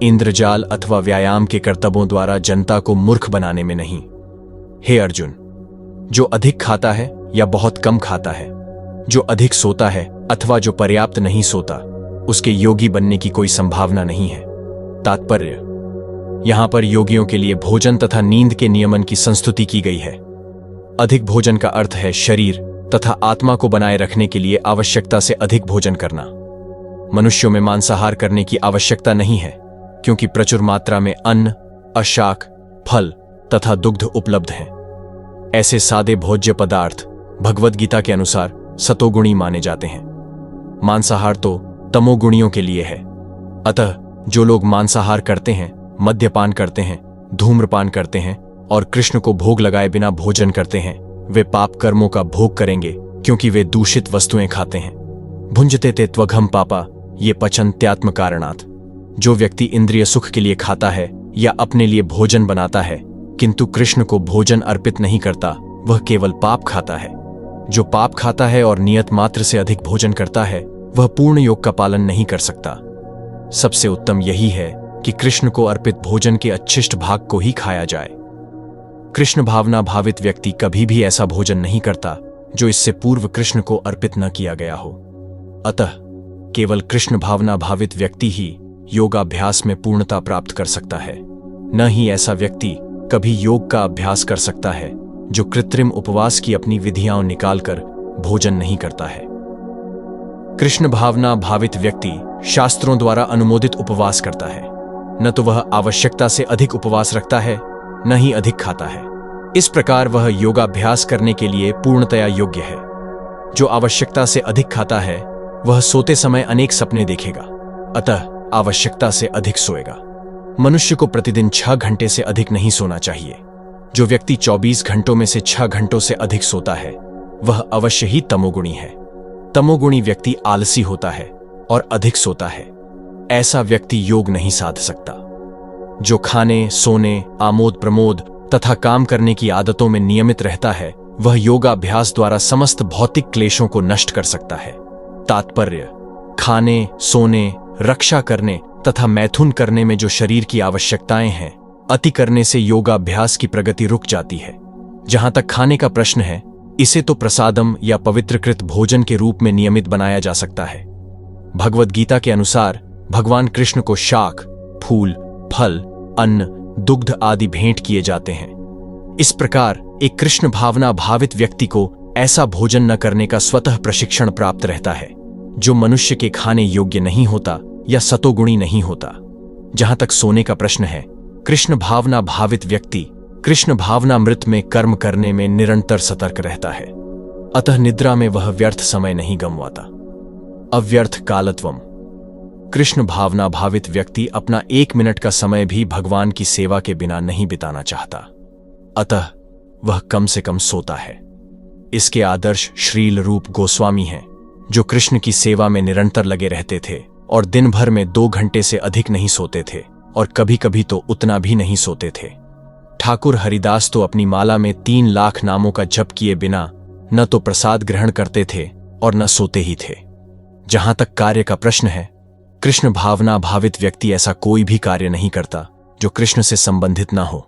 इंद्रजाल अथवा व्यायाम के कर्तव्यों द्वारा जनता को मूर्ख बनाने में नहीं। हे अर्जुन, जो अधिक खाता है या बहुत कम खाता है, जो अधिक सोता है अथवा जो पर्याप्त नहीं सोता, उसके योगी बनने की कोई संभावना नहीं है। तात्पर्य: यहां पर योगियों के लिए भोजन तथा नींद के नियमन की संस्तुति की गई है। अधिक भोजन का अर्थ है शरीर तथा आत्मा को बनाए रखने के लिए आवश्यकता से अधिक भोजन करना। मनुष्यों में मांसाहार करने की आवश्यकता नहीं है, क्योंकि प्रचुर मात्रा में अन्न, अशाक, फल तथा दुग्ध उपलब्ध हैं। ऐसे सादे भोज्य पदार्थ भगवद गीता के अनुसार सतोगुणी माने जाते हैं। मांसाहार तो तमोगुणियों के लिए है। अतः जो लोग मांसाहार करते हैं, मद्यपान करते हैं, धूम्रपान करते हैं और कृष्ण को भोग लगाए बिना भोजन करते हैं, वे पाप कर्मों का भोग करेंगे, क्योंकि वे दूषित वस्तुएं खाते हैं। भुंजते ते त्वघम पापा ये पचन्त्यात्म कारणात्। जो व्यक्ति इंद्रिय सुख के लिए खाता है या अपने लिए भोजन बनाता है किंतु कृष्ण को भोजन अर्पित नहीं करता, वह केवल पाप खाता है। जो पाप खाता है और नियत मात्र से अधिक भोजन करता है, वह पूर्ण योग का पालन नहीं कर सकता। सबसे उत्तम यही है कि कृष्ण को अर्पित भोजन के अच्छिष्ट भाग को ही खाया जाए। कृष्ण भावना भावित व्यक्ति कभी भी ऐसा भोजन नहीं करता जो इससे पूर्व कृष्ण को अर्पित न किया गया हो। अतः केवल कृष्ण भावना भावित व्यक्ति ही योगाभ्यास में पूर्णता प्राप्त कर सकता है। न ही ऐसा व्यक्ति कभी योग का अभ्यास कर सकता है जो कृत्रिम उपवास की अपनी विधियां निकालकर भोजन नहीं करता है। कृष्ण भावना भावित व्यक्ति शास्त्रों द्वारा अनुमोदित उपवास करता है। न तो वह आवश्यकता से अधिक उपवास रखता है, न ही अधिक खाता है। इस प्रकार वह योगाभ्यास करने के लिए पूर्णतया योग्य है। जो आवश्यकता से अधिक खाता है, वह सोते समय अनेक सपने देखेगा, अतः आवश्यकता से अधिक सोएगा। मनुष्य को प्रतिदिन 6 घंटे से अधिक नहीं सोना चाहिए। जो व्यक्ति 24 घंटों में से 6 घंटों से अधिक सोता है, वह अवश्य ही तमोगुणी है। तमोगुणी व्यक्ति आलसी होता है और अधिक सोता है। ऐसा व्यक्ति योग नहीं साध सकता। जो खाने, सोने, आमोद प्रमोद तथा काम करने की आदतों में नियमित रहता है, वह योगाभ्यास द्वारा समस्त भौतिक क्लेशों को नष्ट कर सकता है। तात्पर्य: खाने, सोने, रक्षा करने तथा मैथुन करने में जो शरीर की आवश्यकताएं हैं, अति करने से योगाभ्यास की प्रगति रुक जाती है। जहां तक खाने का प्रश्न है, इसे तो प्रसादम या पवित्रकृत भोजन के रूप में नियमित बनाया जा सकता है। भगवद गीता के अनुसार भगवान कृष्ण को शाक, फूल, फल, अन्न, दुग्ध आदि भेंट किए जाते हैं। इस प्रकार एक कृष्ण भावना भावित व्यक्ति को ऐसा भोजन न करने का स्वतः प्रशिक्षण प्राप्त रहता है जो मनुष्य के खाने योग्य नहीं होता या सतोगुणी नहीं होता। जहां तक सोने का प्रश्न है, कृष्ण भावना भावित व्यक्ति कृष्ण भावना मृत में कर्म करने में निरंतर सतर्क रहता है। अतः निद्रा में वह व्यर्थ समय नहीं गंवाता। अव्यर्थ कालत्वम: कृष्ण भावना भावित व्यक्ति अपना 1 मिनट का समय भी भगवान की सेवा के बिना नहीं बिताना चाहता, अतः वह कम से कम सोता है। इसके आदर्श श्रील रूप गोस्वामी हैं, जो कृष्ण की सेवा में निरंतर लगे रहते थे और दिन भर में 2 घंटे से अधिक नहीं सोते थे और कभी कभी तो उतना भी नहीं सोते थे। ठाकुर हरिदास तो अपनी माला में 3 लाख नामों का जप किए बिना न तो प्रसाद ग्रहण करते थे और न सोते ही थे। जहां तक कार्य का प्रश्न है, कृष्ण भावना भावित व्यक्ति ऐसा कोई भी कार्य नहीं करता जो कृष्ण से संबंधित न हो।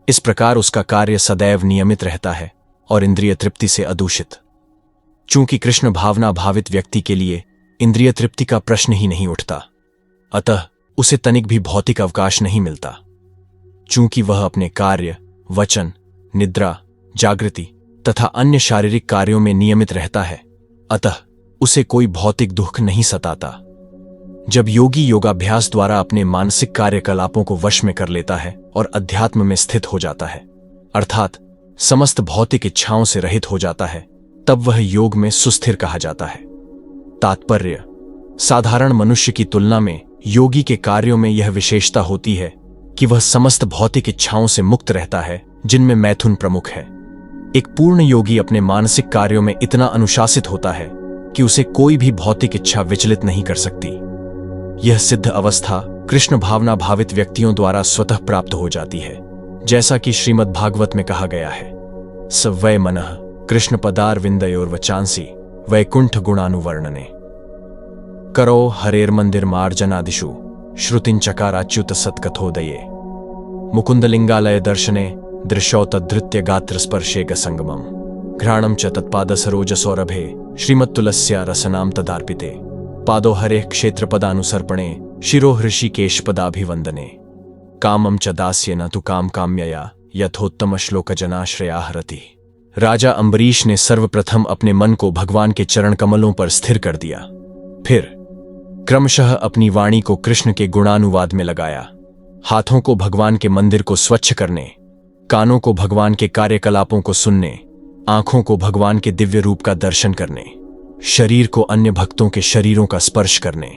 इस प्रकार उसका कार्य सदैव नियमित रहता है और इंद्रिय तृप्ति से अदूषित। चूंकि कृष्ण भावना भावित व्यक्ति के लिए इंद्रिय तृप्ति का प्रश्न ही नहीं उठता, अतः उसे तनिक भी भौतिक अवकाश नहीं मिलता। चूंकि वह अपने कार्य, वचन, निद्रा, जागृति तथा अन्य शारीरिक कार्यों में नियमित रहता है, अतः उसे कोई भौतिक दुख नहीं सताता। जब योगी योगाभ्यास द्वारा अपने मानसिक कार्यकलापों को वश में कर लेता है और अध्यात्म में स्थित हो जाता है, अर्थात समस्त भौतिक इच्छाओं से रहित हो जाता है, तब वह योग में सुस्थिर कहा जाता है। तात्पर्य: साधारण मनुष्य की तुलना में योगी के कार्यों में यह विशेषता होती है कि वह समस्त भौतिक इच्छाओं से मुक्त रहता है, जिनमें मैथुन प्रमुख है। एक पूर्ण योगी अपने मानसिक कार्यों में इतना अनुशासित होता है कि उसे कोई भी भौतिक इच्छा विचलित नहीं कर सकती। यह सिद्ध अवस्था कृष्ण भावना भावित व्यक्तियों द्वारा स्वतः प्राप्त हो जाती है, जैसा कि श्रीमद् भागवत में कहा गया है, स वै मनः कृष्ण पदारविंदयोर्वचांसि वैकुंठ गुणानुवर्णने करो हरेर्मंदिर मार्जनादिषु श्रुतिंचकाराच्युत सत्कथोदये मुकुंदलिंगालय दर्शने दृश्यौ तद्धृत्य गात्र स्पर्शे संगमम घ्राणम च तत्पादसरोजसौरभे श्रीमत्तुलस्या रसनाम तदार्पिते पादो हरे क्षेत्रपदानुसर्पणे शिरो हृषिकेशपदाभिवंदने कामम च दास्येन तु काम काम्यया यथोत्तम श्लोक जनाश्रया हरति राजा अम्बरीश ने सर्वप्रथम अपने मन को भगवान के चरण कमलों पर स्थिर कर दिया। फिर क्रमशः अपनी वाणी को कृष्ण के गुणानुवाद में लगाया। हाथों को भगवान के मंदिर को स्वच्छ करने, कानों को भगवान के कार्यकलापों को सुनने, आंखों को भगवान के दिव्य रूप का दर्शन करने, शरीर को अन्य भक्तों के शरीरों का स्पर्श करने,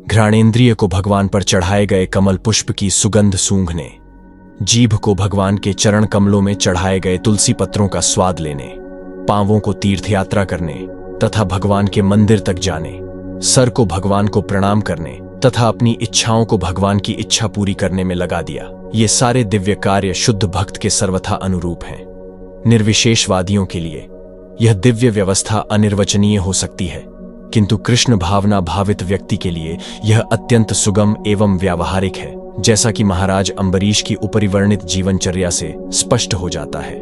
घ्राणेन्द्रिय को भगवान पर चढ़ाए गए कमल पुष्प की सुगंध सूंघने, जीभ को भगवान के चरण कमलों में चढ़ाए गए तुलसी पत्रों का स्वाद लेने, पांवों को तीर्थ यात्रा करने तथा भगवान के मंदिर तक जाने, सर को भगवान को प्रणाम करने तथा अपनी इच्छाओं को भगवान की इच्छा पूरी करने में लगा दिया। ये सारे दिव्य कार्य शुद्ध भक्त के सर्वथा अनुरूप हैं। निर्विशेषवादियों के लिए यह दिव्य व्यवस्था अनिर्वचनीय हो सकती है, किंतु कृष्ण भावना भावित व्यक्ति के लिए यह अत्यंत सुगम एवं व्यावहारिक है, जैसा कि महाराज अम्बरीश की उपरिवर्णित जीवनचर्या से स्पष्ट हो जाता है।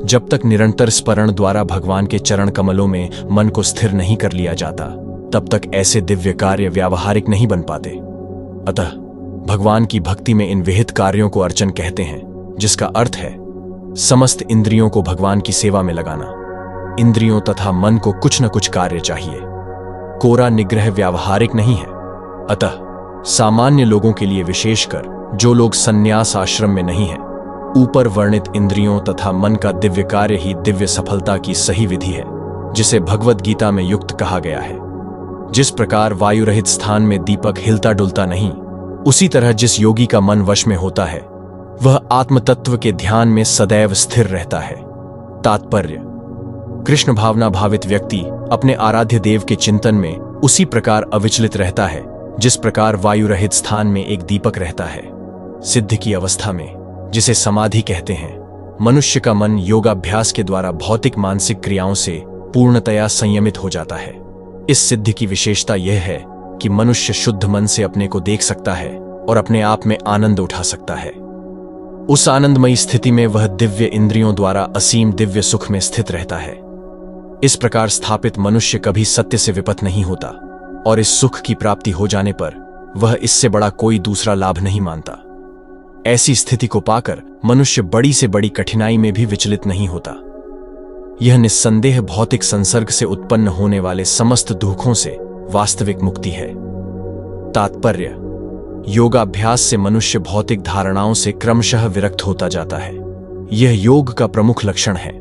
जब तक निरंतर स्मरण द्वारा भगवान के चरण कमलों में मन को स्थिर नहीं कर लिया जाता, तब तक ऐसे दिव्य कार्य व्यावहारिक नहीं बन पाते। अतः भगवान की भक्ति में इन विहित कार्यों को अर्चन कहते हैं, जिसका अर्थ है समस्त इंद्रियों को भगवान की सेवा में लगाना। इंद्रियों तथा मन को कुछ न कुछ कार्य चाहिए। कोरा निग्रह व्यावहारिक नहीं है। अतः सामान्य लोगों के लिए, विशेषकर जो लोग संन्यास आश्रम में नहीं हैं, ऊपर वर्णित इंद्रियों तथा मन का दिव्य कार्य ही दिव्य सफलता की सही विधि है, जिसे भगवद गीता में युक्त कहा गया है। जिस प्रकार वायु रहित स्थान में दीपक हिलता डुलता नहीं, उसी तरह जिस योगी का मन वश में होता है, वह आत्मतत्व के ध्यान में सदैव स्थिर रहता है। तात्पर्य: कृष्ण भावना भावित व्यक्ति अपने आराध्य देव के चिंतन में उसी प्रकार अविचलित रहता है जिस प्रकार वायु रहित स्थान में एक दीपक रहता है। सिद्ध की अवस्था में, जिसे समाधि कहते हैं, मनुष्य का मन योगाभ्यास के द्वारा भौतिक मानसिक क्रियाओं से पूर्णतया संयमित हो जाता है। इस सिद्ध की विशेषता यह है कि मनुष्य शुद्ध मन से अपने को देख सकता है और अपने आप में आनंद उठा सकता है। उस आनंदमयी स्थिति में वह दिव्य इंद्रियों द्वारा असीम दिव्य सुख में स्थित रहता है। इस प्रकार स्थापित मनुष्य कभी सत्य से विपथ नहीं होता और इस सुख की प्राप्ति हो जाने पर वह इससे बड़ा कोई दूसरा लाभ नहीं मानता। ऐसी स्थिति को पाकर मनुष्य बड़ी से बड़ी कठिनाई में भी विचलित नहीं होता। यह निस्संदेह भौतिक संसर्ग से उत्पन्न होने वाले समस्त दुखों से वास्तविक मुक्ति है। तात्पर्य: योगाभ्यास से मनुष्य भौतिक धारणाओं से क्रमशः विरक्त होता जाता है। यह योग का प्रमुख लक्षण है।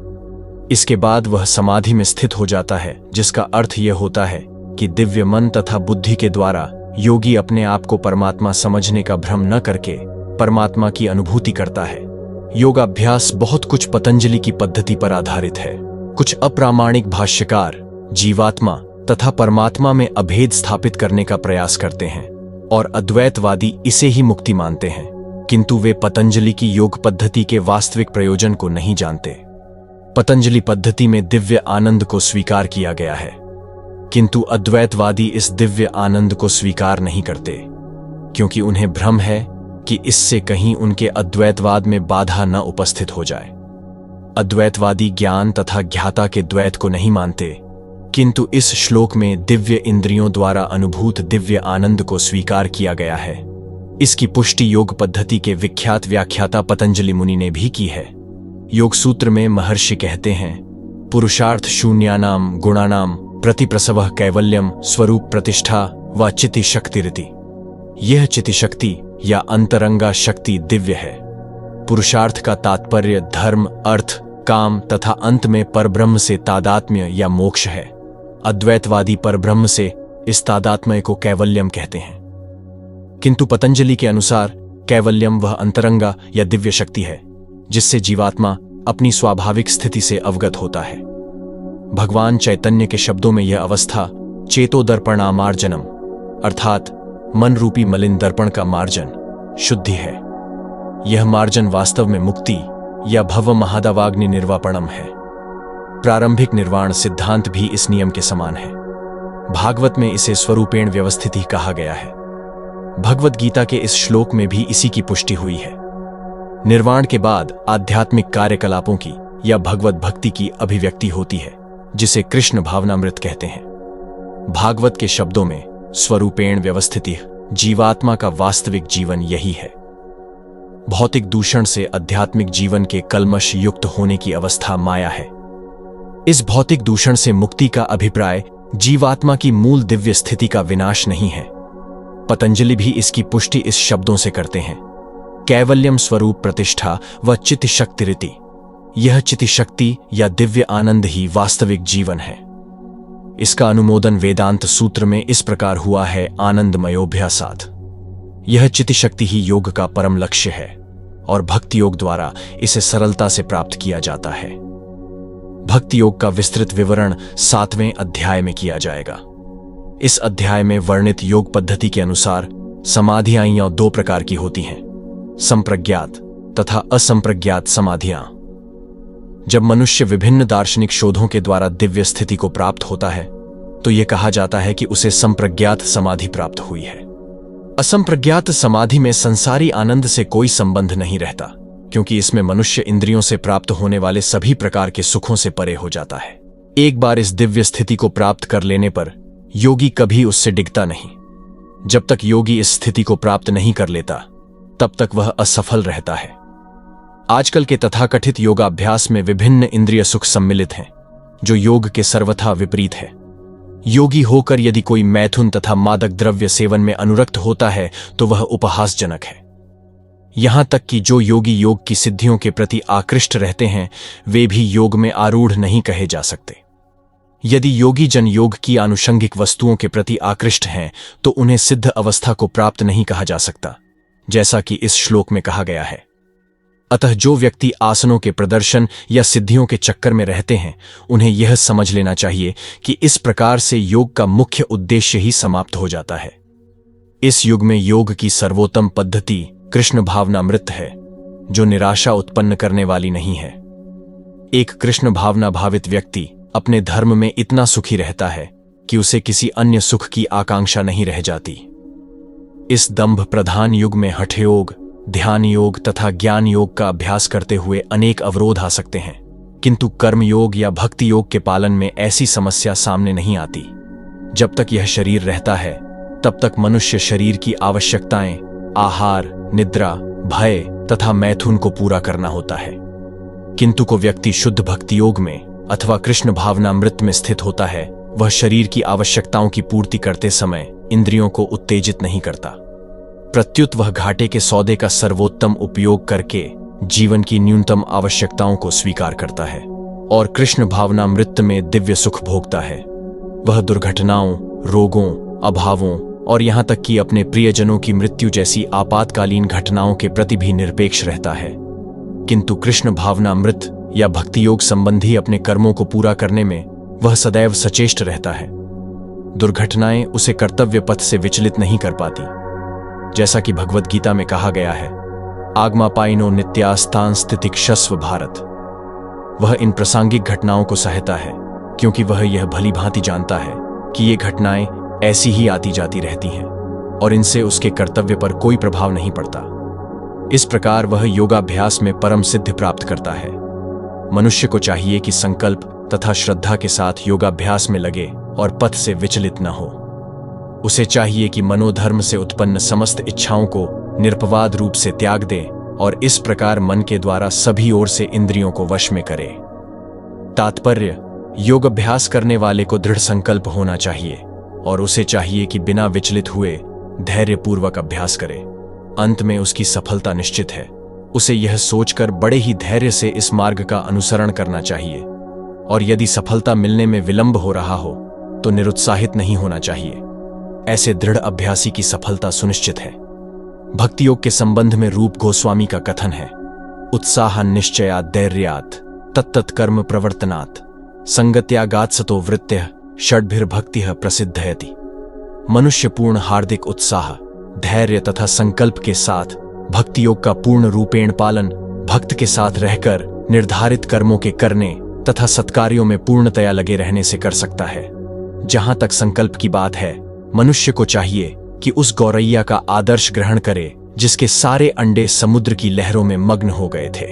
इसके बाद वह समाधि में स्थित हो जाता है, जिसका अर्थ यह होता है कि दिव्य मन तथा बुद्धि के द्वारा योगी अपने आप को परमात्मा समझने का भ्रम न करके परमात्मा की अनुभूति करता है। योगाभ्यास बहुत कुछ पतंजलि की पद्धति पर आधारित है। कुछ अप्रामाणिक भाष्यकार जीवात्मा तथा परमात्मा में अभेद स्थापित करने का प्रयास करते हैं और अद्वैतवादी इसे ही मुक्ति मानते हैं, किंतु वे पतंजलि की योग पद्धति के वास्तविक प्रयोजन को नहीं जानते। पतंजलि पद्धति में दिव्य आनंद को स्वीकार किया गया है, किंतु अद्वैतवादी इस दिव्य आनंद को स्वीकार नहीं करते, क्योंकि उन्हें भ्रम है कि इससे कहीं उनके अद्वैतवाद में बाधा न उपस्थित हो जाए। अद्वैतवादी ज्ञान तथा ज्ञाता के द्वैत को नहीं मानते, किंतु इस श्लोक में दिव्य इंद्रियों द्वारा अनुभूत दिव्य आनंद को स्वीकार किया गया है। इसकी पुष्टि योग पद्धति के विख्यात व्याख्याता पतंजलि मुनि ने भी की है। योग सूत्र में महर्षि कहते हैं, पुरुषार्थ शून्यानाम गुणानाम प्रतिप्रसवः कैवल्यम स्वरूप प्रतिष्ठा व चिति शक्तिरिति। यह चिति शक्ति या अंतरंगा शक्ति दिव्य है। पुरुषार्थ का तात्पर्य धर्म, अर्थ, काम तथा अंत में परब्रह्म से तादात्म्य या मोक्ष है। अद्वैतवादी परब्रह्म से इस तादात्म्य को कैवल्यम कहते हैं, किंतु पतंजलि के अनुसार कैवल्यम वह अंतरंगा या दिव्य शक्ति है जिससे जीवात्मा अपनी स्वाभाविक स्थिति से अवगत होता है। भगवान चैतन्य के शब्दों में यह अवस्था चेतोदर्पणामार्जनम अर्थात मन रूपी मलिन दर्पण का मार्जन, शुद्धि है। यह मार्जन वास्तव में मुक्ति या भव महादावाग्नि निर्वापणम है। प्रारंभिक निर्वाण सिद्धांत भी इस नियम के समान है। भागवत में इसे स्वरूपेण व्यवस्थिति कहा गया है। भगवद गीता के इस श्लोक में भी इसी की पुष्टि हुई है। निर्वाण के बाद आध्यात्मिक कार्यकलापों की या भगवत भक्ति की अभिव्यक्ति होती है, जिसे कृष्ण भावनामृत कहते हैं। भागवत के शब्दों में स्वरूपेण व्यवस्थिति जीवात्मा का वास्तविक जीवन यही है। भौतिक दूषण से आध्यात्मिक जीवन के कलमश युक्त होने की अवस्था माया है। इस भौतिक दूषण से मुक्ति का अभिप्राय जीवात्मा की मूल दिव्य स्थिति का विनाश नहीं है। पतंजलि भी इसकी पुष्टि इस शब्दों से करते हैं, कैवल्यम स्वरूप प्रतिष्ठा व चित्त शक्ति रीति। यह चित्त शक्ति या दिव्य आनंद ही वास्तविक जीवन है। इसका अनुमोदन वेदांत सूत्र में इस प्रकार हुआ है, आनंदमयोभ्यासात्। यह चित्त शक्ति ही योग का परम लक्ष्य है और भक्ति योग द्वारा इसे सरलता से प्राप्त किया जाता है। भक्ति योग का विस्तृत विवरण 7वें अध्याय में किया जाएगा। इस अध्याय में वर्णित योग पद्धति के अनुसार समाधियां 2 प्रकार की होती हैं, संप्रज्ञात तथा असंप्रज्ञात समाधियां। जब मनुष्य विभिन्न दार्शनिक शोधों के द्वारा दिव्य स्थिति को प्राप्त होता है तो यह कहा जाता है कि उसे संप्रज्ञात समाधि प्राप्त हुई है। असंप्रज्ञात समाधि में संसारी आनंद से कोई संबंध नहीं रहता, क्योंकि इसमें मनुष्य इंद्रियों से प्राप्त होने वाले सभी प्रकार के सुखों से परे हो जाता है। एक बार इस दिव्य स्थिति को प्राप्त कर लेने पर योगी कभी उससे डिगता नहीं। जब तक योगी इस स्थिति को प्राप्त नहीं कर लेता तब तक वह असफल रहता है। आजकल के तथाकथित योगाभ्यास में विभिन्न इंद्रिय सुख सम्मिलित हैं, जो योग के सर्वथा विपरीत है। योगी होकर यदि कोई मैथुन तथा मादक द्रव्य सेवन में अनुरक्त होता है तो वह उपहासजनक है। यहां तक कि जो योगी योग की सिद्धियों के प्रति आकृष्ट रहते हैं वे भी योग में आरूढ़ नहीं कहे जा सकते। यदि योगी जन योग की आनुषंगिक वस्तुओं के प्रति आकृष्ट हैं तो उन्हें सिद्ध अवस्था को प्राप्त नहीं कहा जा सकता, जैसा कि इस श्लोक में कहा गया है। अतः जो व्यक्ति आसनों के प्रदर्शन या सिद्धियों के चक्कर में रहते हैं उन्हें यह समझ लेना चाहिए कि इस प्रकार से योग का मुख्य उद्देश्य ही समाप्त हो जाता है। इस युग में योग की सर्वोत्तम पद्धति कृष्ण भावनामृत है, जो निराशा उत्पन्न करने वाली नहीं है। एक कृष्ण भावना भावित व्यक्ति अपने धर्म में इतना सुखी रहता है कि उसे किसी अन्य सुख की आकांक्षा नहीं रह जाती। इस दंभ प्रधान युग में हठयोग, ध्यान योग तथा ज्ञान योग का अभ्यास करते हुए अनेक अवरोध आ सकते हैं, किंतु कर्म योग या भक्ति योग के पालन में ऐसी समस्या सामने नहीं आती। जब तक यह शरीर रहता है तब तक मनुष्य शरीर की आवश्यकताएं, आहार, निद्रा, भय तथा मैथुन को पूरा करना होता है। किंतु को व्यक्ति शुद्ध भक्ति योग में अथवा कृष्ण भावनामृत में स्थित होता है, वह शरीर की आवश्यकताओं की पूर्ति करते समय इंद्रियों को उत्तेजित नहीं करता। प्रत्युत वह घाटे के सौदे का सर्वोत्तम उपयोग करके जीवन की न्यूनतम आवश्यकताओं को स्वीकार करता है और कृष्ण भावनामृत में दिव्य सुख भोगता है। वह दुर्घटनाओं, रोगों, अभावों और यहां तक कि अपने प्रियजनों की मृत्यु जैसी आपातकालीन घटनाओं के प्रति भी निरपेक्ष रहता है। किंतु कृष्ण भावनामृत या भक्ति योग संबंधी अपने कर्मों को पूरा करने में वह सदैव सचेष्ट रहता है। दुर्घटनाएं उसे कर्तव्य पथ से विचलित नहीं कर पाती। जैसा कि भगवद गीता में कहा गया है, आगमापाइनो नित्यास्तान स्थितिक्षस्व भारत। वह इन प्रासंगिक घटनाओं को सहता है क्योंकि वह यह भली भांति जानता है कि ये घटनाएं ऐसी ही आती जाती रहती हैं और इनसे उसके कर्तव्य पर कोई प्रभाव नहीं पड़ता। इस प्रकार वह योगाभ्यास में परम सिद्धि प्राप्त करता है। मनुष्य को चाहिए कि संकल्प तथा श्रद्धा के साथ योगाभ्यास में लगे और पथ से विचलित न हो। उसे चाहिए कि मनोधर्म से उत्पन्न समस्त इच्छाओं को निरपवाद रूप से त्याग दे और इस प्रकार मन के द्वारा सभी ओर से इंद्रियों को वश में करे। तात्पर्य, योग अभ्यास करने वाले को दृढ़ संकल्प होना चाहिए और उसे चाहिए कि बिना विचलित हुए धैर्यपूर्वक अभ्यास करे। अंत में उसकी सफलता निश्चित है। उसे यह सोचकर बड़े ही धैर्य से इस मार्ग का अनुसरण करना चाहिए और यदि सफलता मिलने में विलंब हो रहा हो तो निरुत्साहित नहीं होना चाहिए। ऐसे दृढ़ अभ्यासी की सफलता सुनिश्चित है। भक्ति योग के संबंध में रूप गोस्वामी का कथन है, उत्साह निश्चयात् धैर्यात् तत्तत् कर्म प्रवर्तनात् संगत्यागात् सतो वृत्त्यः षड्भिर्भक्तिः प्रसिद्धयति। मनुष्य पूर्ण हार्दिक उत्साह, धैर्य तथा संकल्प के साथ भक्ति योग का पूर्ण रूपेण पालन भक्त के साथ रहकर निर्धारित कर्मों के करने तथा सत्कार्यों में पूर्णतया लगे रहने से कर सकता है। जहां तक संकल्प की बात है, मनुष्य को चाहिए कि उस गौरैया का आदर्श ग्रहण करे जिसके सारे अंडे समुद्र की लहरों में मग्न हो गए थे।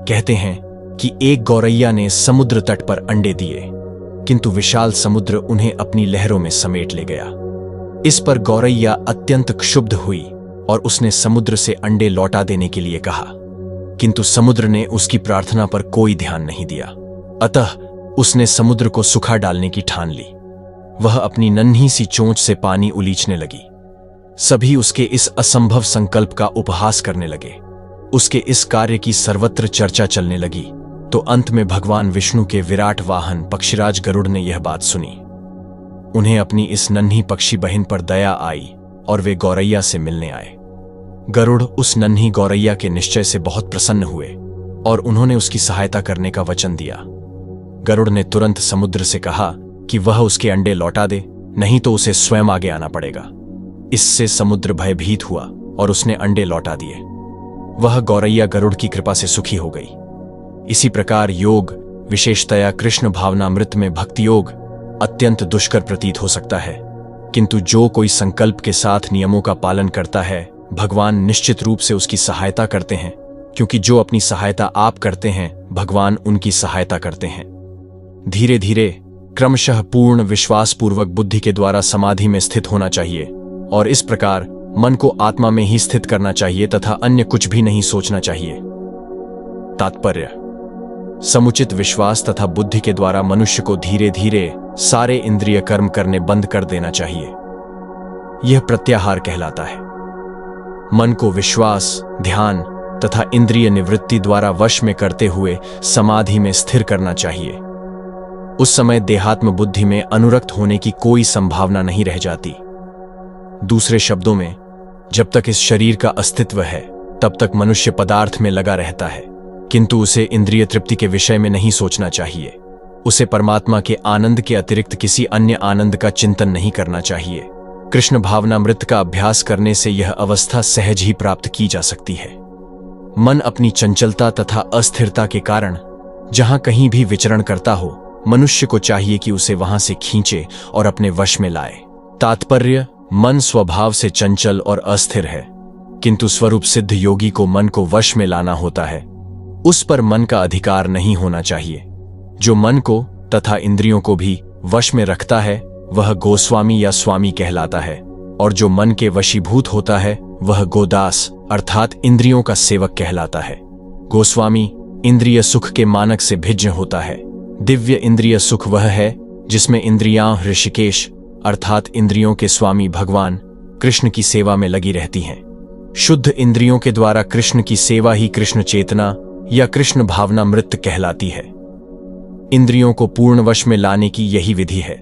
कहते हैं कि एक गौरैया ने समुद्र तट पर अंडे दिए, किंतु विशाल समुद्र उन्हें अपनी लहरों में समेट ले गया। इस पर गौरैया अत्यंत क्षुब्ध हुई और उसने समुद्र से अंडे लौटा देने के लिए कहा, किंतु समुद्र ने उसकी प्रार्थना पर कोई ध्यान नहीं दिया। अतः उसने समुद्र को सुखा डालने की ठान ली। वह अपनी नन्ही सी चोंच से पानी उलीचने लगी। सभी उसके इस असंभव संकल्प का उपहास करने लगे। उसके इस कार्य की सर्वत्र चर्चा चलने लगी। तो अंत में भगवान विष्णु के विराट वाहन पक्षीराज गरुड़ ने यह बात सुनी। उन्हें अपनी इस नन्ही पक्षी बहन पर दया आई और वे गौरैया से मिलने आए। गरुड़ उस नन्ही गौरैया के निश्चय से बहुत प्रसन्न हुए और उन्होंने उसकी सहायता करने का वचन दिया। गरुड़ ने तुरंत समुद्र से कहा कि वह उसके अंडे लौटा दे, नहीं तो उसे स्वयं आगे आना पड़ेगा। इससे समुद्र भयभीत हुआ और उसने अंडे लौटा दिए। वह गौरैया गरुड़ की कृपा से सुखी हो गई। इसी प्रकार योग, विशेषतया कृष्ण भावनामृत में भक्ति योग, अत्यंत दुष्कर प्रतीत हो सकता है, किंतु जो कोई संकल्प के साथ नियमों का पालन करता है, भगवान निश्चित रूप से उसकी सहायता करते हैं, क्योंकि जो अपनी सहायता आप करते हैं, भगवान उनकी सहायता करते हैं। धीरे धीरे क्रमशः पूर्ण विश्वासपूर्वक बुद्धि के द्वारा समाधि में स्थित होना चाहिए और इस प्रकार मन को आत्मा में ही स्थित करना चाहिए तथा अन्य कुछ भी नहीं सोचना चाहिए। तात्पर्य: समुचित विश्वास तथा बुद्धि के द्वारा मनुष्य को धीरे धीरे सारे इंद्रिय कर्म करने बंद कर देना चाहिए। यह प्रत्याहार कहलाता है। मन को विश्वास, ध्यान तथा इंद्रिय निवृत्ति द्वारा वश में करते हुए समाधि में स्थिर करना चाहिए। उस समय देहात्म बुद्धि में अनुरक्त होने की कोई संभावना नहीं रह जाती। दूसरे शब्दों में, जब तक इस शरीर का अस्तित्व है तब तक मनुष्य पदार्थ में लगा रहता है, किंतु उसे इंद्रिय तृप्ति के विषय में नहीं सोचना चाहिए। उसे परमात्मा के आनंद के अतिरिक्त किसी अन्य आनंद का चिंतन नहीं करना चाहिए। कृष्ण भावनामृत का अभ्यास करने से यह अवस्था सहज ही प्राप्त की जा सकती है। मन अपनी चंचलता तथा अस्थिरता के कारण जहां कहीं भी विचरण करता हो, मनुष्य को चाहिए कि उसे वहां से खींचे और अपने वश में लाए। तात्पर्य: मन स्वभाव से चंचल और अस्थिर है, किंतु स्वरूप सिद्ध योगी को मन को वश में लाना होता है। उस पर मन का अधिकार नहीं होना चाहिए। जो मन को तथा इंद्रियों को भी वश में रखता है वह गोस्वामी या स्वामी कहलाता है, और जो मन के वशीभूत होता है वह गोदास अर्थात इंद्रियों का सेवक कहलाता है। गोस्वामी इंद्रिय सुख के मानक से भिन्न होता है। दिव्य इंद्रिय सुख वह है जिसमें इंद्रियां ऋषिकेश अर्थात इंद्रियों के स्वामी भगवान कृष्ण की सेवा में लगी रहती हैं। शुद्ध इंद्रियों के द्वारा कृष्ण की सेवा ही कृष्ण चेतना या कृष्ण भावनामृत कहलाती है। इंद्रियों को पूर्ण वश में लाने की यही विधि है।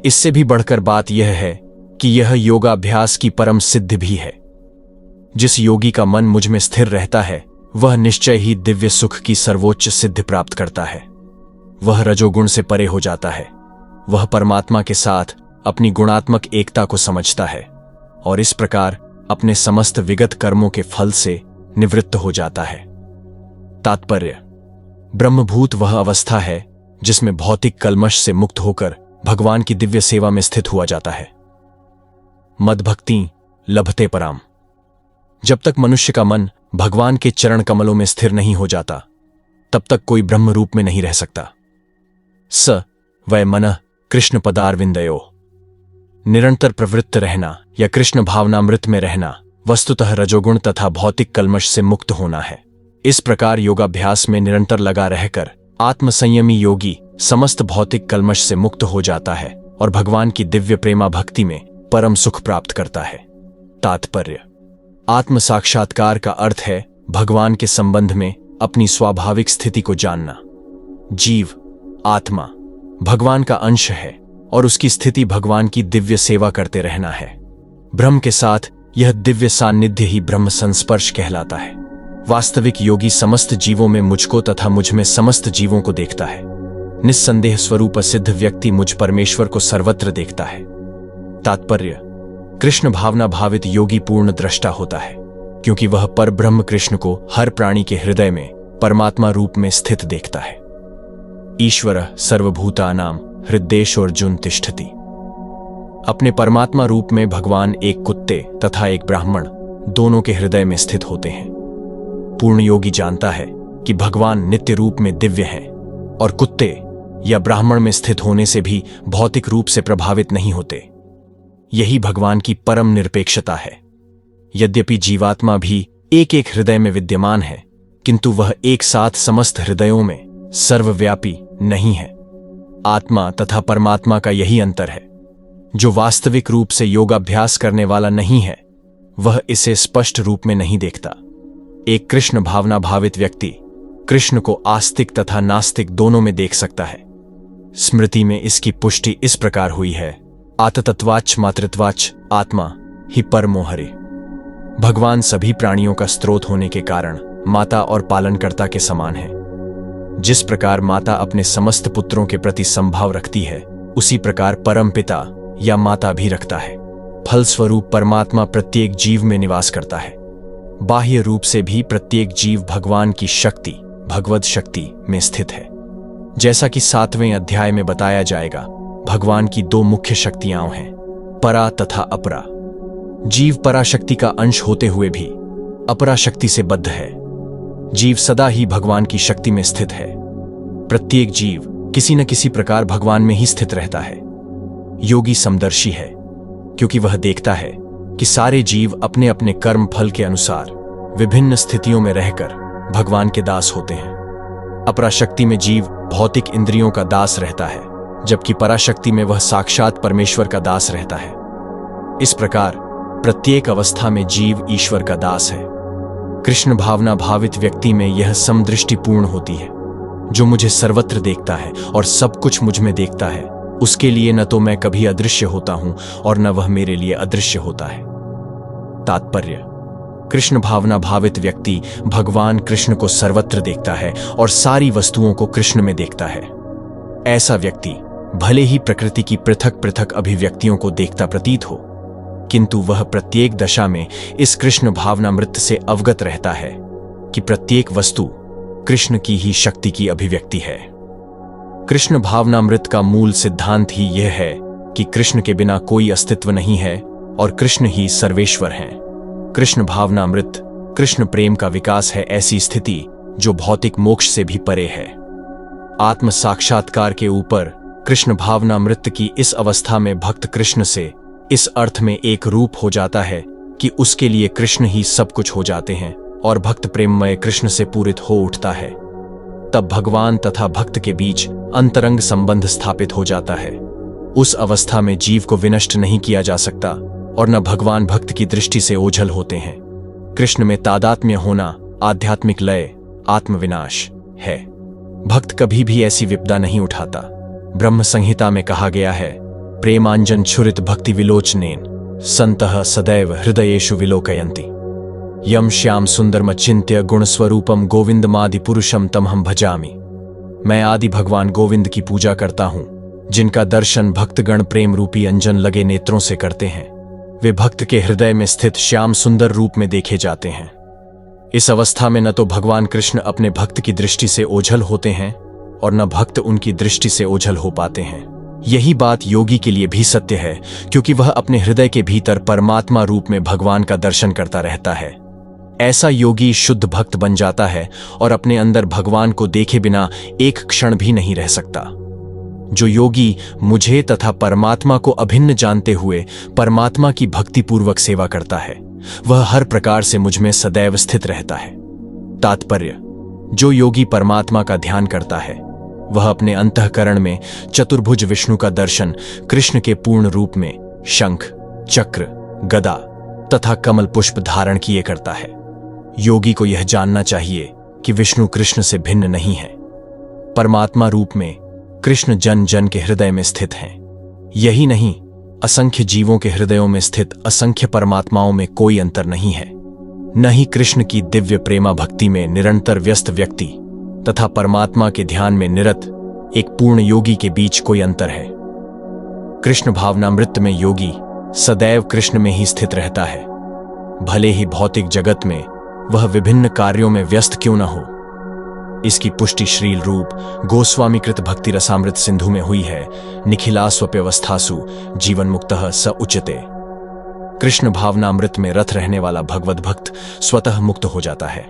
इससे भी बढ़कर बात यह है कि यह योगाभ्यास की परम सिद्ध भी है। जिस योगी का मन मुझ में स्थिर रहता है वह निश्चय ही दिव्य सुख की सर्वोच्च सिद्धि प्राप्त करता है। वह रजोगुण से परे हो जाता है। वह परमात्मा के साथ अपनी गुणात्मक एकता को समझता है और इस प्रकार अपने समस्त विगत कर्मों के फल से निवृत्त हो जाता है। तात्पर्य: ब्रह्मभूत वह अवस्था है जिसमें भौतिक कल्मश से मुक्त होकर भगवान की दिव्य सेवा में स्थित हुआ जाता है। मद्भक्ति लभते पराम। जब तक मनुष्य का मन भगवान के चरण कमलों में स्थिर नहीं हो जाता तब तक कोई ब्रह्म रूप में नहीं रह सकता। स वै मनः कृष्ण पदारविंदयो। निरंतर प्रवृत्त रहना या कृष्ण भावनामृत में रहना वस्तुतः रजोगुण तथा भौतिक कल्मश से मुक्त होना है। इस प्रकार योगाभ्यास में निरंतर लगा रहकर आत्मसंयमी योगी समस्त भौतिक कल्मश से मुक्त हो जाता है और भगवान की दिव्य प्रेमा भक्ति में परम सुख प्राप्त करता है। तात्पर्य: आत्म साक्षात्कार का अर्थ है भगवान के संबंध में अपनी स्वाभाविक स्थिति को जानना। जीव आत्मा भगवान का अंश है और उसकी स्थिति भगवान की दिव्य सेवा करते रहना है। ब्रह्म के साथ यह दिव्य सान्निध्य ही ब्रह्म संस्पर्श कहलाता है। वास्तविक योगी समस्त जीवों में मुझको तथा मुझ में समस्त जीवों को देखता है। निस्संदेह स्वरूप सिद्ध व्यक्ति मुझ परमेश्वर को सर्वत्र देखता है। तात्पर्य: कृष्ण भावना भावित योगी पूर्ण दृष्टा होता है, क्योंकि वह पर ब्रह्म कृष्ण को हर प्राणी के हृदय में परमात्मा रूप में स्थित देखता है। ईश्वर सर्वभूतानां हृद्देशोर्जुन तिष्ठति। अपने परमात्मा रूप में भगवान एक कुत्ते तथा एक ब्राह्मण दोनों के हृदय में स्थित होते हैं। पूर्ण योगी जानता है कि भगवान नित्य रूप में दिव्य हैं और कुत्ते या ब्राह्मण में स्थित होने से भी भौतिक रूप से प्रभावित नहीं होते। यही भगवान की परम निरपेक्षता है। यद्यपि जीवात्मा भी एक एक हृदय में विद्यमान है, किंतु वह एक साथ समस्त हृदयों में सर्वव्यापी नहीं है। आत्मा तथा परमात्मा का यही अंतर है। जो वास्तविक रूप से योगाभ्यास करने वाला नहीं है, वह इसे स्पष्ट रूप में नहीं देखता। एक कृष्ण भावना भावित व्यक्ति कृष्ण को आस्तिक तथा नास्तिक दोनों में देख सकता है। स्मृति में इसकी पुष्टि इस प्रकार हुई है, आततत्वाच मातृत्वाच आत्मा ही परमो हरे। भगवान सभी प्राणियों का स्रोत होने के कारण माता और पालनकर्ता के समान है। जिस प्रकार माता अपने समस्त पुत्रों के प्रति संभाव रखती है, उसी प्रकार परमपिता या माता भी रखता है। फलस्वरूप परमात्मा प्रत्येक जीव में निवास करता है। बाह्य रूप से भी प्रत्येक जीव भगवान की शक्ति, भगवद शक्ति में स्थित है। जैसा कि 7वें अध्याय में बताया जाएगा, भगवान की दो मुख्य शक्तियां हैं, परा तथा अपरा। जीव पराशक्ति का अंश होते हुए भी अपराशक्ति से बद्ध है। जीव सदा ही भगवान की शक्ति में स्थित है। प्रत्येक जीव किसी न किसी प्रकार भगवान में ही स्थित रहता है। योगी समदर्शी है, क्योंकि वह देखता है कि सारे जीव अपने अपने कर्म फल के अनुसार विभिन्न स्थितियों में रहकर भगवान के दास होते हैं। अपराशक्ति में जीव भौतिक इंद्रियों का दास रहता है, जबकि पराशक्ति में वह साक्षात परमेश्वर का दास रहता है। इस प्रकार प्रत्येक अवस्था में जीव ईश्वर का दास है। कृष्ण भावना भावित व्यक्ति में यह समदृष्टि पूर्ण होती है। जो मुझे सर्वत्र देखता है और सब कुछ मुझ में देखता है, उसके लिए न तो मैं कभी अदृश्य होता हूं और न वह मेरे लिए अदृश्य होता है। तात्पर्य: कृष्ण भावना भावित व्यक्ति भगवान कृष्ण को सर्वत्र देखता है और सारी वस्तुओं को कृष्ण में देखता है। ऐसा व्यक्ति भले ही प्रकृति की पृथक पृथक अभिव्यक्तियों को देखता प्रतीत हो, किंतु वह प्रत्येक दशा में इस कृष्ण भावनामृत से अवगत रहता है कि प्रत्येक वस्तु कृष्ण की ही शक्ति की अभिव्यक्ति है। कृष्ण भावनामृत का मूल सिद्धांत ही यह है कि कृष्ण के बिना कोई अस्तित्व नहीं है और कृष्ण ही सर्वेश्वर हैं। कृष्ण भावनामृत कृष्ण प्रेम का विकास है, ऐसी स्थिति जो भौतिक मोक्ष से भी परे है। आत्म साक्षात्कार के ऊपर कृष्ण भावनामृत की इस अवस्था में भक्त कृष्ण से इस अर्थ में एक रूप हो जाता है कि उसके लिए कृष्ण ही सब कुछ हो जाते हैं और भक्त प्रेममय कृष्ण से पूरित हो उठता है। तब भगवान तथा भक्त के बीच अंतरंग संबंध स्थापित हो जाता है। उस अवस्था में जीव को विनष्ट नहीं किया जा सकता और न भगवान भक्त की दृष्टि से ओझल होते हैं। कृष्ण में तादात्म्य होना आध्यात्मिक लय, आत्मविनाश है। भक्त कभी भी ऐसी विपदा नहीं उठाता। ब्रह्म संहिता में कहा गया है, प्रेमांजन छुरित भक्ति विलोचनेन संतः सदैव हृदयेषु विलोकयन्ति। यम श्याम सुंदरमचिन्त्य गुणस्वरूपम गोविंदमादि पुरुषम तमहम भजामि। मैं आदि भगवान गोविंद की पूजा करता हूं, जिनका दर्शन भक्तगण प्रेम रूपी अंजन लगे नेत्रों से करते हैं। वे भक्त के हृदय में स्थित श्याम सुंदर रूप में देखे जाते हैं। इस अवस्था में न तो भगवान कृष्ण अपने भक्त की दृष्टि से ओझल होते हैं और न भक्त उनकी दृष्टि से ओझल हो पाते हैं। यही बात योगी के लिए भी सत्य है, क्योंकि वह अपने हृदय के भीतर परमात्मा रूप में भगवान का दर्शन करता रहता है। ऐसा योगी शुद्ध भक्त बन जाता है और अपने अंदर भगवान को देखे बिना एक क्षण भी नहीं रह सकता। जो योगी मुझे तथा परमात्मा को अभिन्न जानते हुए परमात्मा की भक्तिपूर्वक सेवा करता है, वह हर प्रकार से मुझ में सदैव स्थित रहता है। तात्पर्य: जो योगी परमात्मा का ध्यान करता है, वह अपने अंतःकरण में चतुर्भुज विष्णु का दर्शन कृष्ण के पूर्ण रूप में शंख, चक्र, गदा तथा कमल पुष्प धारण किए करता है। योगी को यह जानना चाहिए कि विष्णु कृष्ण से भिन्न नहीं है। परमात्मा रूप में कृष्ण जन जन के हृदय में स्थित हैं। यही नहीं, असंख्य जीवों के हृदयों में स्थित असंख्य परमात्माओं में कोई अंतर नहीं है। न ही कृष्ण की दिव्य प्रेमा भक्ति में निरंतर व्यस्त व्यक्ति तथा परमात्मा के ध्यान में निरत एक पूर्ण योगी के बीच कोई अंतर है। कृष्ण भावनामृत में योगी सदैव कृष्ण में ही स्थित रहता है, भले ही भौतिक जगत में वह विभिन्न कार्यों में व्यस्त क्यों न हो। इसकी पुष्टि श्रील रूप गोस्वामी कृत भक्ति रसामृत सिंधु में हुई है। निखिलास्वप्यवस्थासु जीवन मुक्तः स उच्यते। कृष्ण भावनामृत में रत रहने वाला भगवद भक्त स्वतः मुक्त हो जाता है।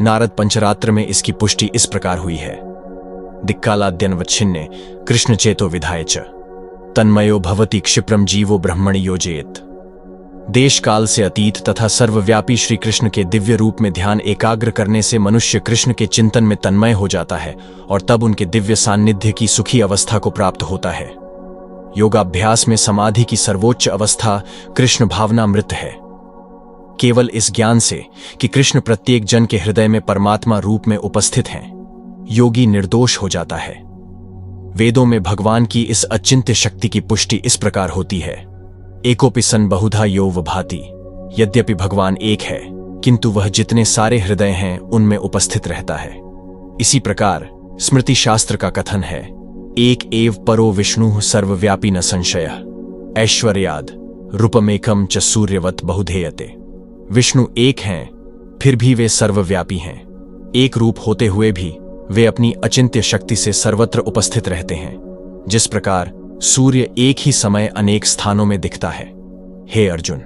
नारद पंचरात्र में इसकी पुष्टि इस प्रकार हुई है। दिक्कालाद्यन्वच्छिन्ने कृष्ण चेतो विधाय च तन्मयो भवति क्षिप्रम जीवो ब्रह्मणि योजयेत। देश काल से अतीत तथा सर्वव्यापी श्री कृष्ण के दिव्य रूप में ध्यान एकाग्र करने से मनुष्य कृष्ण के चिंतन में तन्मय हो जाता है और तब उनके दिव्य सान्निध्य की सुखी अवस्था को प्राप्त होता है। योगाभ्यास में समाधि की सर्वोच्च अवस्था कृष्ण भावनामृत है। केवल इस ज्ञान से कि कृष्ण प्रत्येक जन के हृदय में परमात्मा रूप में उपस्थित हैं, योगी निर्दोष हो जाता है। वेदों में भगवान की इस अचिंत्य शक्ति की पुष्टि इस प्रकार होती है, एकोपि सन् बहुधा यो भाति। यद्यपि भगवान एक है, किंतु वह जितने सारे हृदय हैं उनमें उपस्थित रहता है। इसी प्रकार स्मृति शास्त्र का कथन है, एक एव परो विष्णु सर्वव्यापी न संशयः, ऐश्वर्याद रूपमेकम च सूर्यवत बहुधेयते। विष्णु एक हैं, फिर भी वे सर्वव्यापी हैं। एक रूप होते हुए भी वे अपनी अचिंत्य शक्ति से सर्वत्र उपस्थित रहते हैं। जिस प्रकार सूर्य एक ही समय अनेक स्थानों में दिखता है। हे अर्जुन,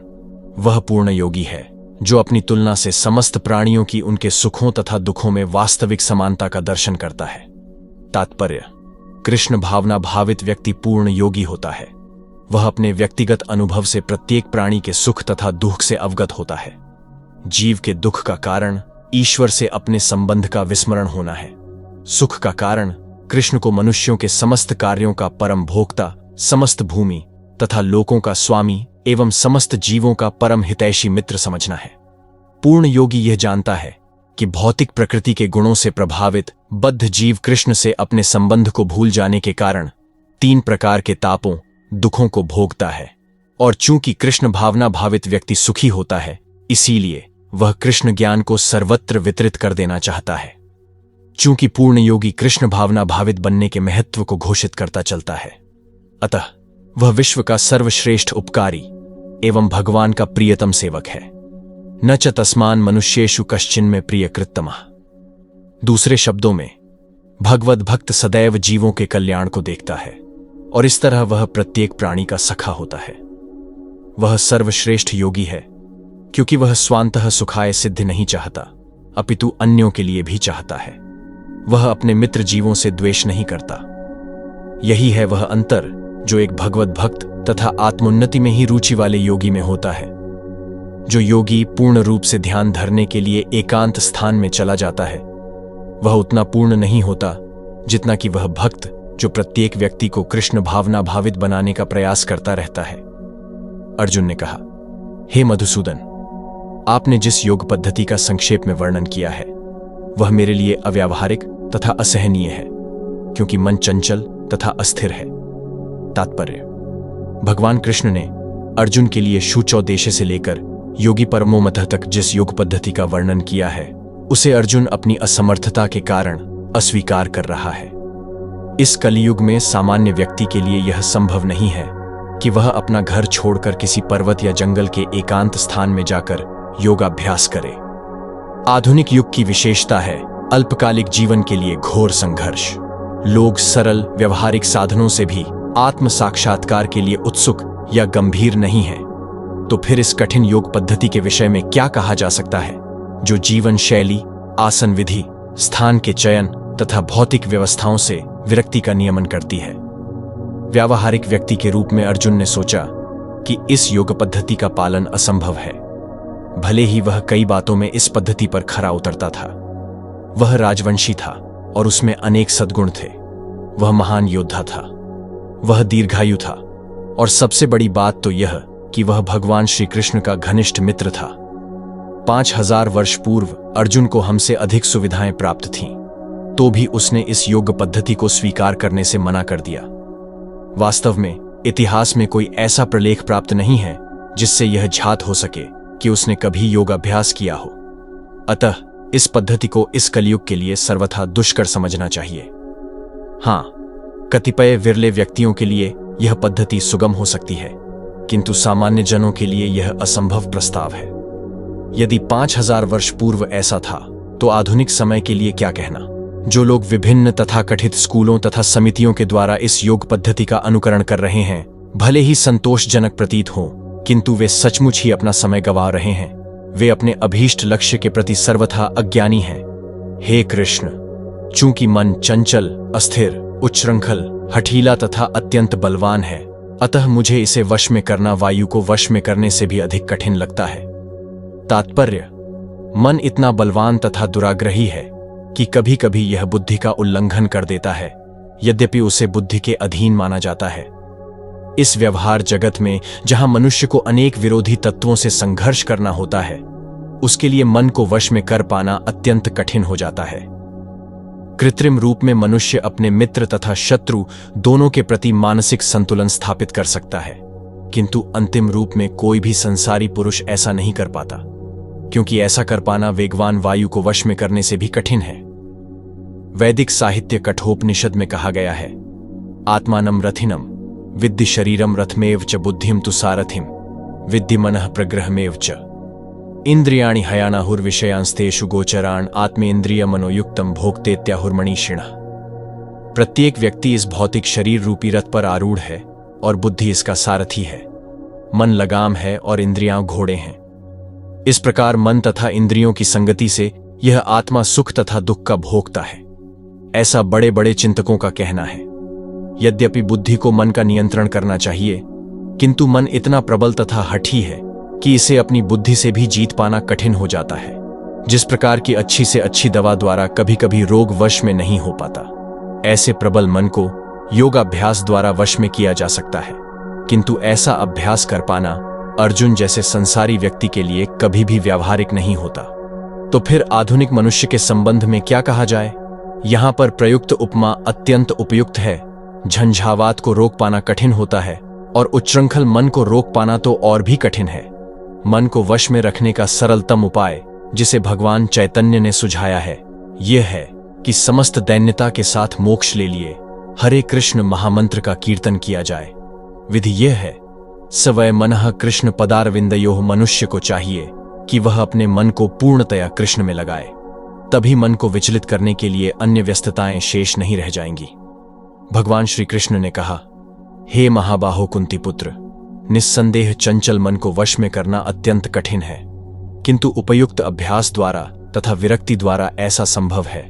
वह पूर्ण योगी है जो अपनी तुलना से समस्त प्राणियों की उनके सुखों तथा दुखों में वास्तविक समानता का दर्शन करता है। तात्पर्य, कृष्ण भावना भावित व्यक्ति पूर्ण योगी होता है। वह अपने व्यक्तिगत अनुभव से प्रत्येक प्राणी के सुख तथा दुख से अवगत होता है। जीव के दुख का कारण ईश्वर से अपने संबंध का विस्मरण होना है। सुख का कारण कृष्ण को मनुष्यों के समस्त कार्यों का परम भोक्ता, समस्त भूमि तथा लोकों का स्वामी एवं समस्त जीवों का परम हितैषी मित्र समझना है। पूर्ण योगी यह जानता है कि भौतिक प्रकृति के गुणों से प्रभावित बद्ध जीव कृष्ण से अपने संबंध को भूल जाने के कारण 3 प्रकार के तापों, दुखों को भोगता है। और चूंकि कृष्ण भावना भावित व्यक्ति सुखी होता है, इसीलिए वह कृष्ण ज्ञान को सर्वत्र वितरित कर देना चाहता है। चूंकि पूर्ण योगी कृष्ण भावना भावित बनने के महत्व को घोषित करता चलता है, अतः वह विश्व का सर्वश्रेष्ठ उपकारी एवं भगवान का प्रियतम सेवक है। न च तस्मान मनुष्येषु कश्चिन्मे प्रियकृत्तमः। दूसरे शब्दों में, भगवद भक्त सदैव जीवों के कल्याण को देखता है और इस तरह वह प्रत्येक प्राणी का सखा होता है। वह सर्वश्रेष्ठ योगी है क्योंकि वह स्वांतः सुखाय सिद्धि नहीं चाहता, अपितु अन्यों के लिए भी चाहता है। वह अपने मित्र जीवों से द्वेष नहीं करता। यही है वह अंतर जो एक भगवत भक्त तथा आत्मोन्नति में ही रुचि वाले योगी में होता है। जो योगी पूर्ण रूप से ध्यान धरने के लिए एकांत स्थान में चला जाता है, वह उतना पूर्ण नहीं होता जितना कि वह भक्त जो प्रत्येक व्यक्ति को कृष्ण भावना भावित बनाने का प्रयास करता रहता है। अर्जुन ने कहा, हे मधुसूदन, आपने जिस योग पद्धति का संक्षेप में वर्णन किया है वह मेरे लिए अव्यावहारिक तथा असहनीय है, क्योंकि मन चंचल तथा अस्थिर है। तात्पर्य, भगवान कृष्ण ने अर्जुन के लिए शुचौदेश्य से लेकर योगी परमोमतः तक जिस योग पद्धति का वर्णन किया है, उसे अर्जुन अपनी असमर्थता के कारण अस्वीकार कर रहा है। इस कलियुग में सामान्य व्यक्ति के लिए यह संभव नहीं है कि वह अपना घर छोड़कर किसी पर्वत या जंगल के एकांत स्थान में जाकर योगाभ्यास करे। आधुनिक युग की विशेषता है अल्पकालिक जीवन के लिए घोर संघर्ष। लोग सरल व्यवहारिक साधनों से भी आत्म साक्षात्कार के लिए उत्सुक या गंभीर नहीं हैं। तो फिर इस कठिन योग पद्धति के विषय में क्या कहा जा सकता है जो जीवन शैली, आसन विधि, स्थान के चयन तथा भौतिक व्यवस्थाओं से विरक्ति का नियमन करती है। व्यावहारिक व्यक्ति के रूप में अर्जुन ने सोचा कि इस योग पद्धति का पालन असंभव है, भले ही वह कई बातों में इस पद्धति पर खरा उतरता था। वह राजवंशी था और उसमें अनेक सद्गुण थे। वह महान योद्धा था, वह दीर्घायु था और सबसे बड़ी बात तो यह कि वह भगवान श्री कृष्ण का घनिष्ठ मित्र था। 5000 वर्ष पूर्व अर्जुन को हमसे अधिक सुविधाएं प्राप्त थीं, तो भी उसने इस योग पद्धति को स्वीकार करने से मना कर दिया। वास्तव में इतिहास में कोई ऐसा प्रलेख प्राप्त नहीं है जिससे यह झात हो सके कि उसने कभी योगाभ्यास किया हो। अतः इस पद्धति को इस कलयुग के लिए सर्वथा दुष्कर समझना चाहिए। हां, कतिपय विरले व्यक्तियों के लिए यह पद्धति सुगम हो सकती है, किंतु सामान्य जनों के लिए यह असंभव प्रस्ताव है। यदि 5000 वर्ष पूर्व ऐसा था, तो आधुनिक समय के लिए क्या कहना। जो लोग विभिन्न तथाकथित स्कूलों तथा समितियों के द्वारा इस योग पद्धति का अनुकरण कर रहे हैं, भले ही संतोषजनक प्रतीत हो, किंतु वे सचमुच ही अपना समय गंवा रहे हैं। वे अपने अभीष्ट लक्ष्य के प्रति सर्वथा अज्ञानी हैं। हे कृष्ण, चूंकि मन चंचल, अस्थिर, उच्छृंखल, हठीला तथा अत्यंत बलवान है, अतः मुझे इसे वश में करना वायु को वश में करने से भी अधिक कठिन लगता है। तात्पर्य: मन इतना बलवान तथा दुराग्रही है कि कभी कभी यह बुद्धि का उल्लंघन कर देता है, यद्यपि उसे बुद्धि के अधीन माना जाता है। इस व्यवहार जगत में जहां मनुष्य को अनेक विरोधी तत्वों से संघर्ष करना होता है, उसके लिए मन को वश में कर पाना अत्यंत कठिन हो जाता है। कृत्रिम रूप में मनुष्य अपने मित्र तथा शत्रु दोनों के प्रति मानसिक संतुलन स्थापित कर सकता है, किंतु अंतिम रूप में कोई भी संसारी पुरुष ऐसा नहीं कर पाता, क्योंकि ऐसा कर पाना वेगवान वायु को वश में करने से भी कठिन है। वैदिक साहित्य कठोपनिषद में कहा गया है, आत्मानं रथिनं विद्धि शरीरम रथमेव च बुद्धिम तु सारथिम विद्धि मनः प्रग्रहमेव च इंद्रियाणि हयानाहुर्विषयांस्तेषु गोचरान् आत्मेन्द्रिय मनोयुक्तम भोक्तेत्याहुर्मणिषिणः। प्रत्येक व्यक्ति इस भौतिक शरीर रूपी रथ पर आरूढ़ है और बुद्धि इसका सारथी है। मन लगाम है और इंद्रियां घोड़े हैं। इस प्रकार मन तथा इंद्रियों की संगति से यह आत्मा सुख तथा दुख का भोगता है, ऐसा बड़े बड़े चिंतकों का कहना है। यद्यपि बुद्धि को मन का नियंत्रण करना चाहिए, किंतु मन इतना प्रबल तथा हठी है कि इसे अपनी बुद्धि से भी जीत पाना कठिन हो जाता है। जिस प्रकार की अच्छी से अच्छी दवा द्वारा कभी कभी रोग वश में नहीं हो पाता, ऐसे प्रबल मन को योगाभ्यास द्वारा वश में किया जा सकता है, किंतु ऐसा अभ्यास कर पाना अर्जुन जैसे संसारी व्यक्ति के लिए कभी भी व्यावहारिक नहीं होता। तो फिर आधुनिक मनुष्य के संबंध में क्या कहा जाए? यहां पर प्रयुक्त उपमा अत्यंत उपयुक्त है। झंझावात को रोक पाना कठिन होता है और उच्छृंखल मन को रोक पाना तो और भी कठिन है। मन को वश में रखने का सरलतम उपाय जिसे भगवान चैतन्य ने सुझाया है, यह है कि समस्त दैन्यता के साथ मोक्ष ले लिए हरे कृष्ण महामंत्र का कीर्तन किया जाए। विधि यह है, सवय मनः कृष्ण पदारविंदयोः। मनुष्य को चाहिए कि वह अपने मन को पूर्णतया कृष्ण में लगाए, तभी मन को विचलित करने के लिए अन्य व्यस्तताएं शेष नहीं रह जाएंगी। भगवान श्री कृष्ण ने कहा, हे महाबाहो कुंती पुत्र, निस्संदेह चंचल मन को वश में करना अत्यंत कठिन है, किंतु उपयुक्त अभ्यास द्वारा तथा विरक्ति द्वारा ऐसा संभव है।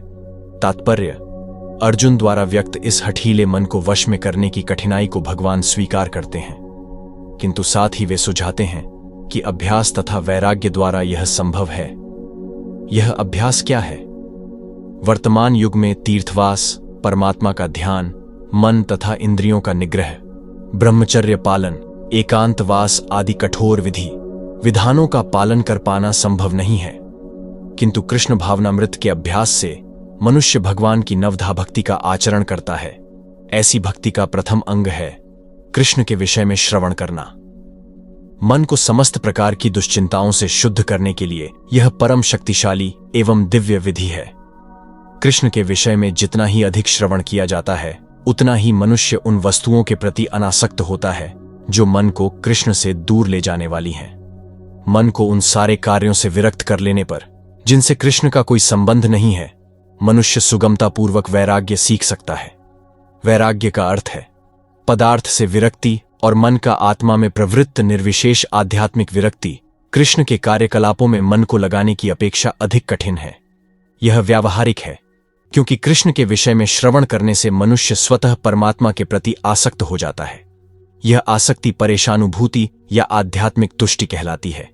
तात्पर्य: अर्जुन द्वारा व्यक्त इस हठीले मन को वश में करने की कठिनाई को भगवान स्वीकार करते हैं, किंतु साथ ही वे सुझाते हैं कि अभ्यास तथा वैराग्य द्वारा यह संभव है। यह अभ्यास क्या है? वर्तमान युग में तीर्थवास, परमात्मा का ध्यान, मन तथा इंद्रियों का निग्रह, ब्रह्मचर्य पालन, एकांतवास आदि कठोर विधानों का पालन कर पाना संभव नहीं है, किंतु कृष्ण भावनामृत के अभ्यास से मनुष्य भगवान की नवधा भक्ति का आचरण करता है। ऐसी भक्ति का प्रथम अंग है कृष्ण के विषय में श्रवण करना। मन को समस्त प्रकार की दुश्चिंताओं से शुद्ध करने के लिए यह परम शक्तिशाली एवं दिव्य विधि है। कृष्ण के विषय में जितना ही अधिक श्रवण किया जाता है, उतना ही मनुष्य उन वस्तुओं के प्रति अनासक्त होता है जो मन को कृष्ण से दूर ले जाने वाली हैं। मन को उन सारे कार्यों से विरक्त कर लेने पर, जिनसे कृष्ण का कोई संबंध नहीं है, मनुष्य सुगमतापूर्वक वैराग्य सीख सकता है। वैराग्य का अर्थ है पदार्थ से विरक्ति और मन का आत्मा में प्रवृत्त निर्विशेष आध्यात्मिक विरक्ति। कृष्ण के कार्यकलापों में मन को लगाने की अपेक्षा अधिक कठिन है। यह व्यावहारिक है, क्योंकि कृष्ण के विषय में श्रवण करने से मनुष्य स्वतः परमात्मा के प्रति आसक्त हो जाता है। यह आसक्ति परेशानुभूति या आध्यात्मिक तुष्टि कहलाती है।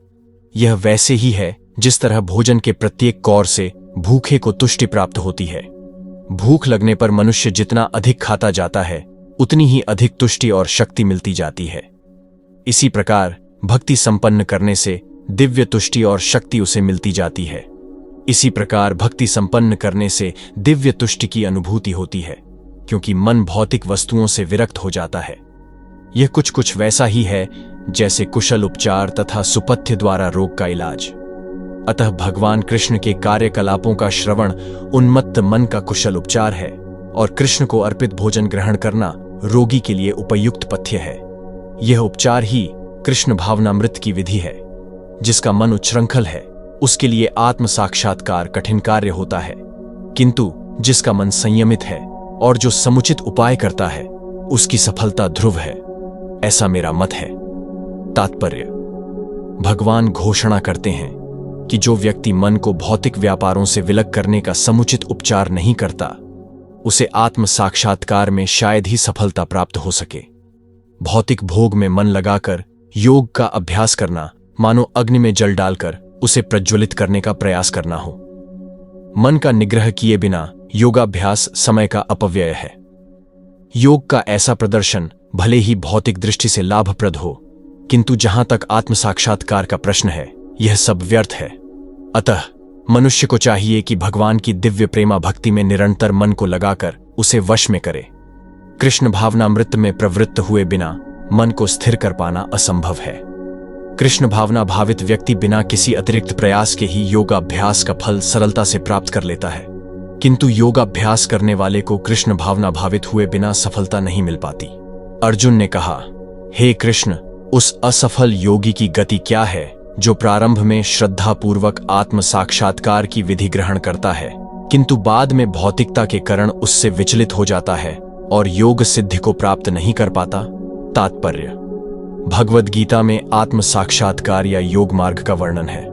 यह वैसे ही है जिस तरह भोजन के प्रत्येक कौर से भूखे को तुष्टि प्राप्त होती है। भूख लगने पर मनुष्य जितना अधिक खाता जाता है, उतनी ही अधिक तुष्टि और शक्ति मिलती जाती है। इसी प्रकार भक्ति संपन्न करने से दिव्य तुष्टि और शक्ति उसे मिलती जाती है। इसी प्रकार भक्ति संपन्न करने से दिव्य तुष्टि की अनुभूति होती है, क्योंकि मन भौतिक वस्तुओं से विरक्त हो जाता है। यह कुछ वैसा ही है जैसे कुशल उपचार तथा सुपथ्य द्वारा रोग का इलाज। अतः भगवान कृष्ण के कार्यकलापों का श्रवण उन्मत्त मन का कुशल उपचार है, और कृष्ण को अर्पित भोजन ग्रहण करना रोगी के लिए उपयुक्त पथ्य है। यह उपचार ही कृष्ण भावनामृत की विधि है। जिसका मन उच्छृंखल है, उसके लिए आत्म साक्षात्कार कठिन कार्य होता है, किंतु जिसका मन संयमित है और जो समुचित उपाय करता है, उसकी सफलता ध्रुव है। ऐसा मेरा मत है। तात्पर्य: भगवान घोषणा करते हैं कि जो व्यक्ति मन को भौतिक व्यापारों से विलग करने का समुचित उपचार नहीं करता, उसे आत्म साक्षात्कार में शायद ही सफलता प्राप्त हो सके। भौतिक भोग में मन लगाकर योग का अभ्यास करना मानो अग्नि में जल डालकर उसे प्रज्वलित करने का प्रयास करना हो। मन का निग्रह किए बिना योगाभ्यास समय का अपव्यय है। योग का ऐसा प्रदर्शन भले ही भौतिक दृष्टि से लाभप्रद हो, किंतु जहां तक आत्म साक्षात्कार का प्रश्न है, यह सब व्यर्थ है। अतः मनुष्य को चाहिए कि भगवान की दिव्य प्रेमा भक्ति में निरंतर मन को लगाकर उसे वश में करे। कृष्ण भावनामृत में प्रवृत्त हुए बिना मन को स्थिर कर पाना असंभव है। कृष्ण भावना भावित व्यक्ति बिना किसी अतिरिक्त प्रयास के ही योगाभ्यास का फल सरलता से प्राप्त कर लेता है, किंतु योगाभ्यास करने वाले को कृष्ण भावना भावित हुए बिना सफलता नहीं मिल पाती। अर्जुन ने कहा, हे कृष्ण, उस असफल योगी की गति क्या है जो प्रारंभ में श्रद्धापूर्वक आत्म साक्षात्कार की विधि ग्रहण करता है, किंतु बाद में भौतिकता के कारण उससे विचलित हो जाता है और योग सिद्धि को प्राप्त नहीं कर पाता। तात्पर्य: भगवद गीता में आत्म साक्षात्कार या योग मार्ग का वर्णन है।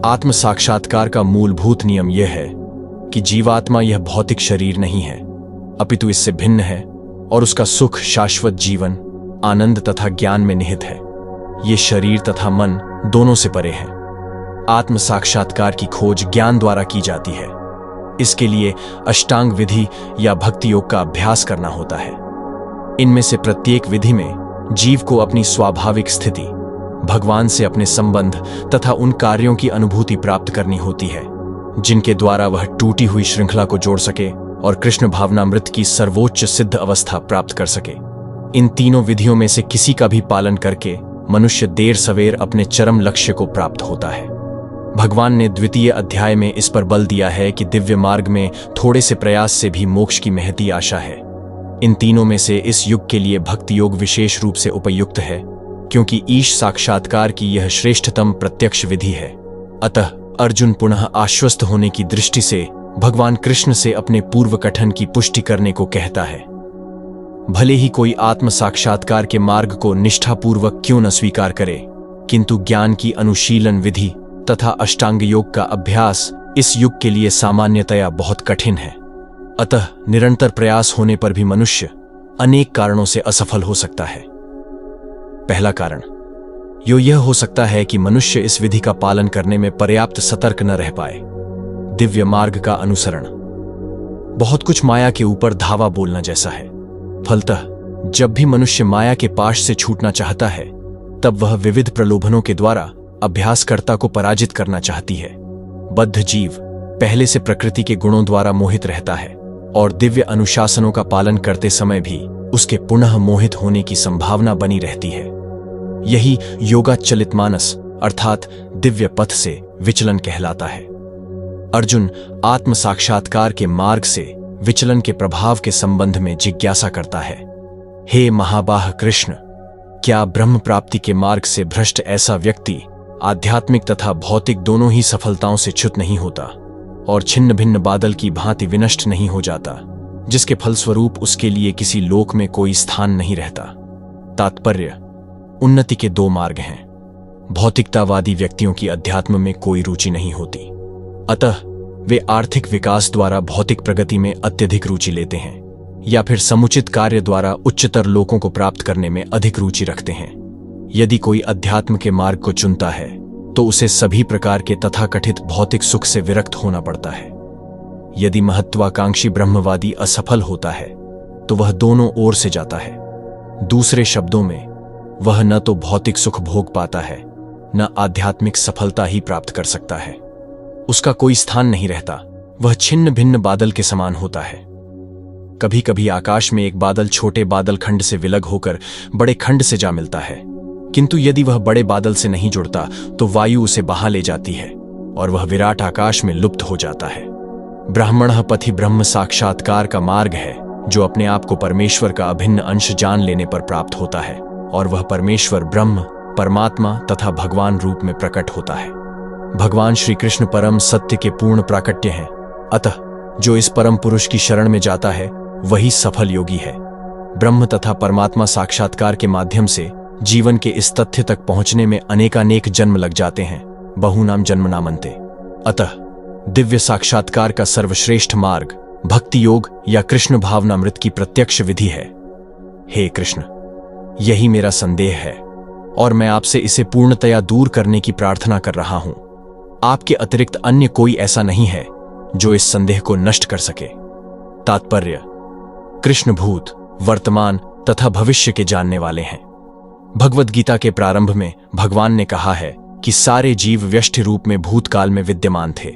आत्म साक्षात्कार का मूलभूत नियम यह है कि जीवात्मा यह भौतिक शरीर नहीं है, अपितु इससे भिन्न है और उसका सुख शाश्वत जीवन, आनंद तथा ज्ञान में निहित है। ये शरीर तथा मन दोनों से परे है। आत्म साक्षात्कार की खोज ज्ञान द्वारा की जाती है। इसके लिए अष्टांग विधि या भक्ति योग का अभ्यास करना होता है। इनमें से प्रत्येक विधि में जीव को अपनी स्वाभाविक स्थिति, भगवान से अपने संबंध तथा उन कार्यों की अनुभूति प्राप्त करनी होती है जिनके द्वारा वह टूटी हुई श्रृंखला को जोड़ सके और कृष्ण भावनामृत की सर्वोच्च सिद्ध अवस्था प्राप्त कर सके। इन तीनों विधियों में से किसी का भी पालन करके मनुष्य देर सवेर अपने चरम लक्ष्य को प्राप्त होता है। भगवान ने द्वितीय अध्याय में इस पर बल दिया है कि दिव्य मार्ग में थोड़े से प्रयास से भी मोक्ष की महती आशा है। इन तीनों में से इस युग के लिए भक्ति योग विशेष रूप से उपयुक्त है, क्योंकि ईश साक्षात्कार की यह श्रेष्ठतम प्रत्यक्ष विधि है। अतः अर्जुन पुनः आश्वस्त होने की दृष्टि से भगवान कृष्ण से अपने पूर्व कथन की पुष्टि करने को कहता है। भले ही कोई आत्म साक्षात्कार के मार्ग को निष्ठापूर्वक क्यों न स्वीकार करे, किंतु ज्ञान की अनुशीलन विधि तथा अष्टांग योग का अभ्यास इस युग के लिए सामान्यतया बहुत कठिन है। अतः निरंतर प्रयास होने पर भी मनुष्य अनेक कारणों से असफल हो सकता है। पहला कारण यह हो सकता है कि मनुष्य इस विधि का पालन करने में पर्याप्त सतर्क न रह पाए। दिव्य मार्ग का अनुसरण बहुत कुछ माया के ऊपर धावा बोलना जैसा है। फलतः जब भी मनुष्य माया के पाश से छूटना चाहता है, तब वह विविध प्रलोभनों के द्वारा अभ्यासकर्ता को पराजित करना चाहती है। बद्ध जीव पहले से प्रकृति के गुणों द्वारा मोहित रहता है और दिव्य अनुशासनों का पालन करते समय भी उसके पुनः मोहित होने की संभावना बनी रहती है। यही योगाचलित मानस अर्थात दिव्य पथ से विचलन कहलाता है। अर्जुन आत्म साक्षात्कार के मार्ग से विचलन के प्रभाव के संबंध में जिज्ञासा करता है। हे महाबाह कृष्ण, क्या ब्रह्म प्राप्ति के मार्ग से भ्रष्ट ऐसा व्यक्ति आध्यात्मिक तथा भौतिक दोनों ही सफलताओं से च्युत नहीं होता और छिन्न भिन्न बादल की भांति विनष्ट नहीं हो जाता, जिसके फलस्वरूप उसके लिए किसी लोक में कोई स्थान नहीं रहता? तात्पर्य: उन्नति के दो मार्ग हैं। भौतिकतावादी व्यक्तियों की अध्यात्म में कोई रुचि नहीं होती, अतः वे आर्थिक विकास द्वारा भौतिक प्रगति में अत्यधिक रुचि लेते हैं, या फिर समुचित कार्य द्वारा उच्चतर लोकों को प्राप्त करने में अधिक रुचि रखते हैं। यदि कोई अध्यात्म के मार्ग को चुनता है तो उसे सभी प्रकार के तथाकथित भौतिक सुख से विरक्त होना पड़ता है। यदि महत्वाकांक्षी ब्रह्मवादी असफल होता है तो वह दोनों ओर से जाता है। दूसरे शब्दों में, वह न तो भौतिक सुख भोग पाता है, न आध्यात्मिक सफलता ही प्राप्त कर सकता है। उसका कोई स्थान नहीं रहता, वह छिन्न भिन्न बादल के समान होता है। कभी कभी आकाश में एक बादल छोटे बादल खंड से विलग होकर बड़े खंड से जा मिलता है, किंतु यदि वह बड़े बादल से नहीं जुड़ता तो वायु उसे बहा ले जाती है और वह विराट आकाश में लुप्त हो जाता है। ब्राह्मणः पथि ब्रह्म साक्षात्कार का मार्ग है जो अपने आप को परमेश्वर का अभिन्न अंश जान लेने पर प्राप्त होता है, और वह परमेश्वर ब्रह्म, परमात्मा तथा भगवान रूप में प्रकट होता है। भगवान श्री कृष्ण परम सत्य के पूर्ण प्राकट्य हैं, अतः जो इस परम पुरुष की शरण में जाता है वही सफल योगी है। ब्रह्म तथा परमात्मा साक्षात्कार के माध्यम से जीवन के इस तथ्य तक पहुंचने में अनेकानेक जन्म लग जाते हैं, बहुनाम जन्मनामन्ते। अतः दिव्य साक्षात्कार का सर्वश्रेष्ठ मार्ग भक्ति योग या कृष्ण भावनामृत की प्रत्यक्ष विधि है। हे कृष्ण, यही मेरा संदेह है और मैं आपसे इसे पूर्णतया दूर करने की प्रार्थना कर रहा हूं। आपके अतिरिक्त अन्य कोई ऐसा नहीं है जो इस संदेह को नष्ट कर सके। तात्पर्य: कृष्ण भूत, वर्तमान तथा भविष्य के जानने वाले हैं। भगवद गीता के प्रारंभ में भगवान ने कहा है कि सारे जीव व्यष्टि रूप में भूतकाल में विद्यमान थे,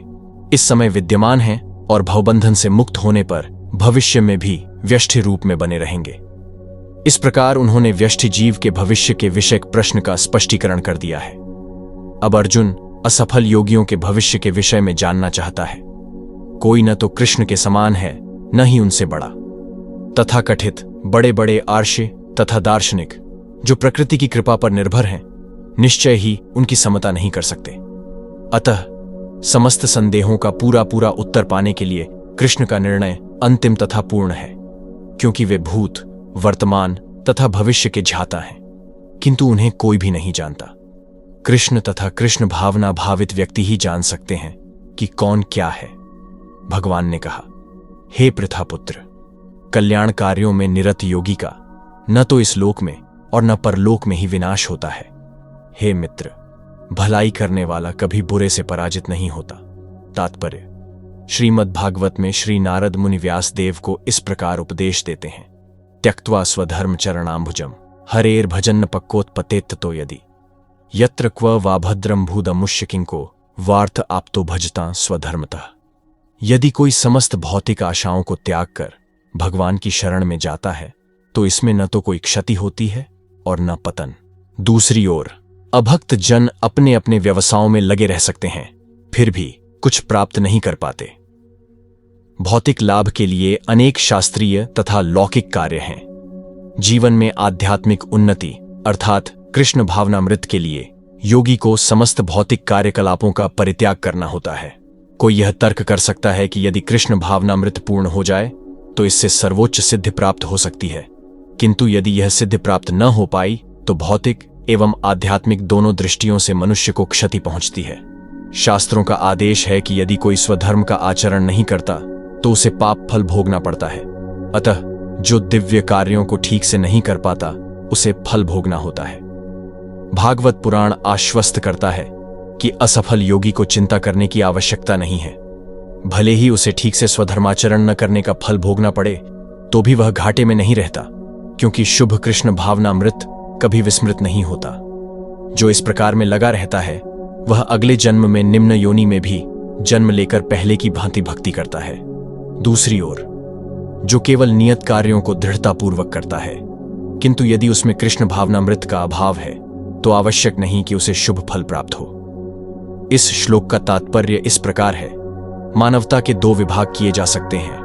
इस समय विद्यमान हैं और भवबंधन से मुक्त होने पर भविष्य में भी व्यष्टि रूप में बने रहेंगे। इस प्रकार उन्होंने व्यष्टि जीव के भविष्य के विषयक प्रश्न का स्पष्टीकरण कर दिया है। अब अर्जुन असफल योगियों के भविष्य के विषय में जानना चाहता है। कोई न तो कृष्ण के समान है, न ही उनसे बड़ा। तथाकथित बड़े बड़े आर्षि तथा दार्शनिक जो प्रकृति की कृपा पर निर्भर हैं, निश्चय ही उनकी समता नहीं कर सकते। अतः समस्त संदेहों का पूरा पूरा उत्तर पाने के लिए कृष्ण का निर्णय अंतिम तथा पूर्ण है, क्योंकि वे भूत, वर्तमान तथा भविष्य के ज्ञाता हैं, किंतु उन्हें कोई भी नहीं जानता। कृष्ण तथा कृष्ण भावना भावित व्यक्ति ही जान सकते हैं कि कौन क्या है। भगवान ने कहा, हे पृथापुत्र, कल्याण कार्यों में निरत योगी का न तो इस लोक में और न परलोक में ही विनाश होता है। हे मित्र, भलाई करने वाला कभी बुरे से पराजित नहीं होता। तात्पर्य: श्रीमद् भागवत में श्री नारद मुनि व्यास देव को इस प्रकार उपदेश देते हैं, त्यक्त्वा स्वधर्म चरणाम्बुजम हरेर भजन पक्कोत्पतेत्तो यदि यत्र क्व वा भद्रम भूदमुष्य किंको वार्थ आप्तो भजता स्वधर्मतः। यदि कोई समस्त भौतिक आशाओं को त्याग कर भगवान की शरण में जाता है तो इसमें न तो कोई क्षति होती है और न पतन। दूसरी ओर अभक्त जन अपने अपने व्यवसायों में लगे रह सकते हैं, फिर भी कुछ प्राप्त नहीं कर पाते। भौतिक लाभ के लिए अनेक शास्त्रीय तथा लौकिक कार्य हैं। जीवन में आध्यात्मिक उन्नति अर्थात कृष्ण भावनामृत के लिए योगी को समस्त भौतिक कार्यकलापों का परित्याग करना होता है। कोई यह तर्क कर सकता है कि यदि कृष्ण भावनामृत पूर्ण हो जाए तो इससे सर्वोच्च सिद्धि प्राप्त हो सकती है, किंतु यदि यह सिद्धि प्राप्त न हो पाई तो भौतिक एवं आध्यात्मिक दोनों दृष्टियों से मनुष्य को क्षति पहुंचती है। शास्त्रों का आदेश है कि यदि कोई स्वधर्म का आचरण नहीं करता तो उसे पाप फल भोगना पड़ता है। अतः जो दिव्य कार्यों को ठीक से नहीं कर पाता उसे फल भोगना होता है। भागवत पुराण आश्वस्त करता है कि असफल योगी को चिंता करने की आवश्यकता नहीं है। भले ही उसे ठीक से स्वधर्माचरण न करने का फल भोगना पड़े तो भी वह घाटे में नहीं रहता, क्योंकि शुभ कृष्ण भावनामृत कभी विस्मृत नहीं होता। जो इस प्रकार में लगा रहता है वह अगले जन्म में निम्न योनि में भी जन्म लेकर पहले की भांति भक्ति करता है। दूसरी ओर जो केवल नियत कार्यों को दृढ़तापूर्वक करता है, किंतु यदि उसमें कृष्ण भावनामृत का अभाव है तो आवश्यक नहीं कि उसे शुभ फल प्राप्त हो। इस श्लोक का तात्पर्य इस प्रकार है, मानवता के दो विभाग किए जा सकते हैं,